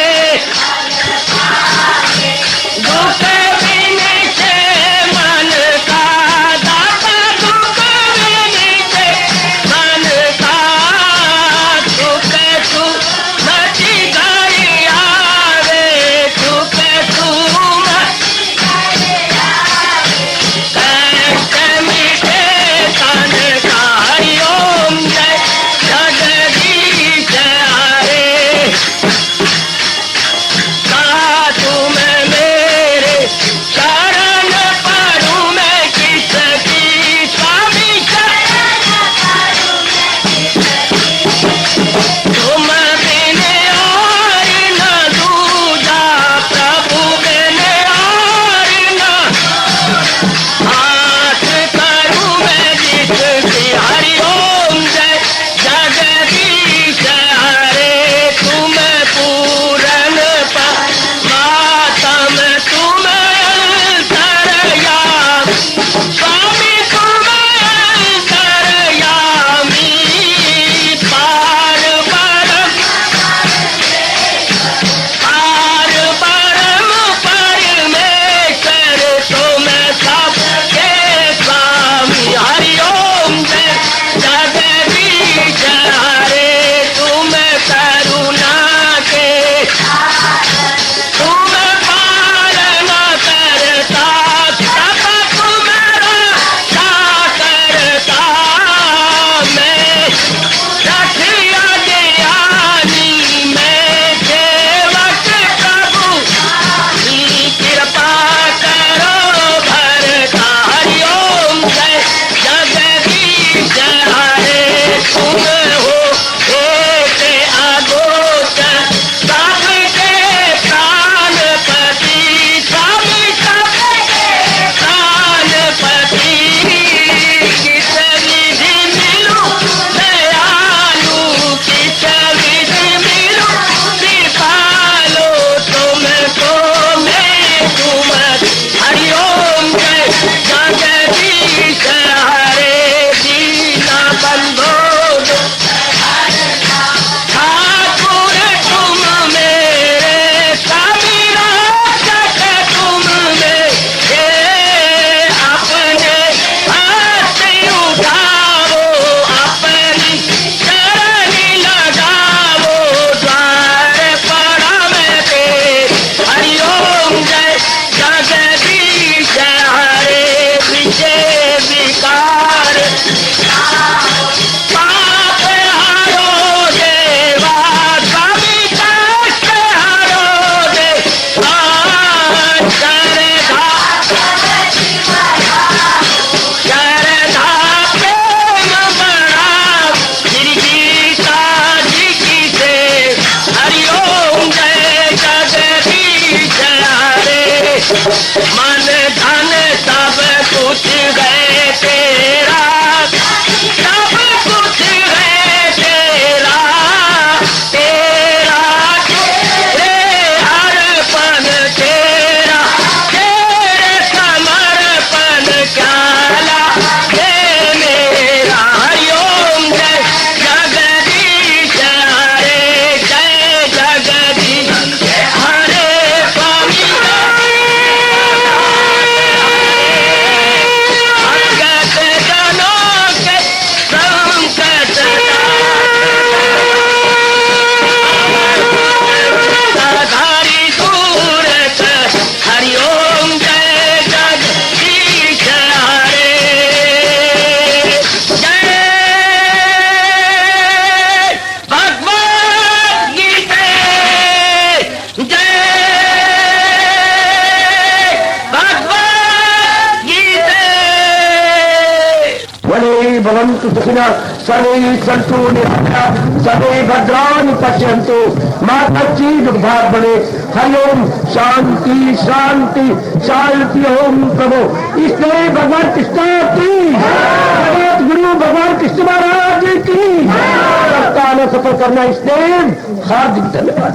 सुखिनः सर्वे सन्तु निरामयाः सर्वे भद्राणि पश्यन्तु मा कश्चित् दुर्भाग् भवेत्। हरि ओम शांति शांति शांति। ओम प्रभु इसलिए भगवान कृष्ण की जगत गुरु भगवान कृष्ण महाराज की सप्ताह सफल करना इसलिए हार्दिक धन्यवाद।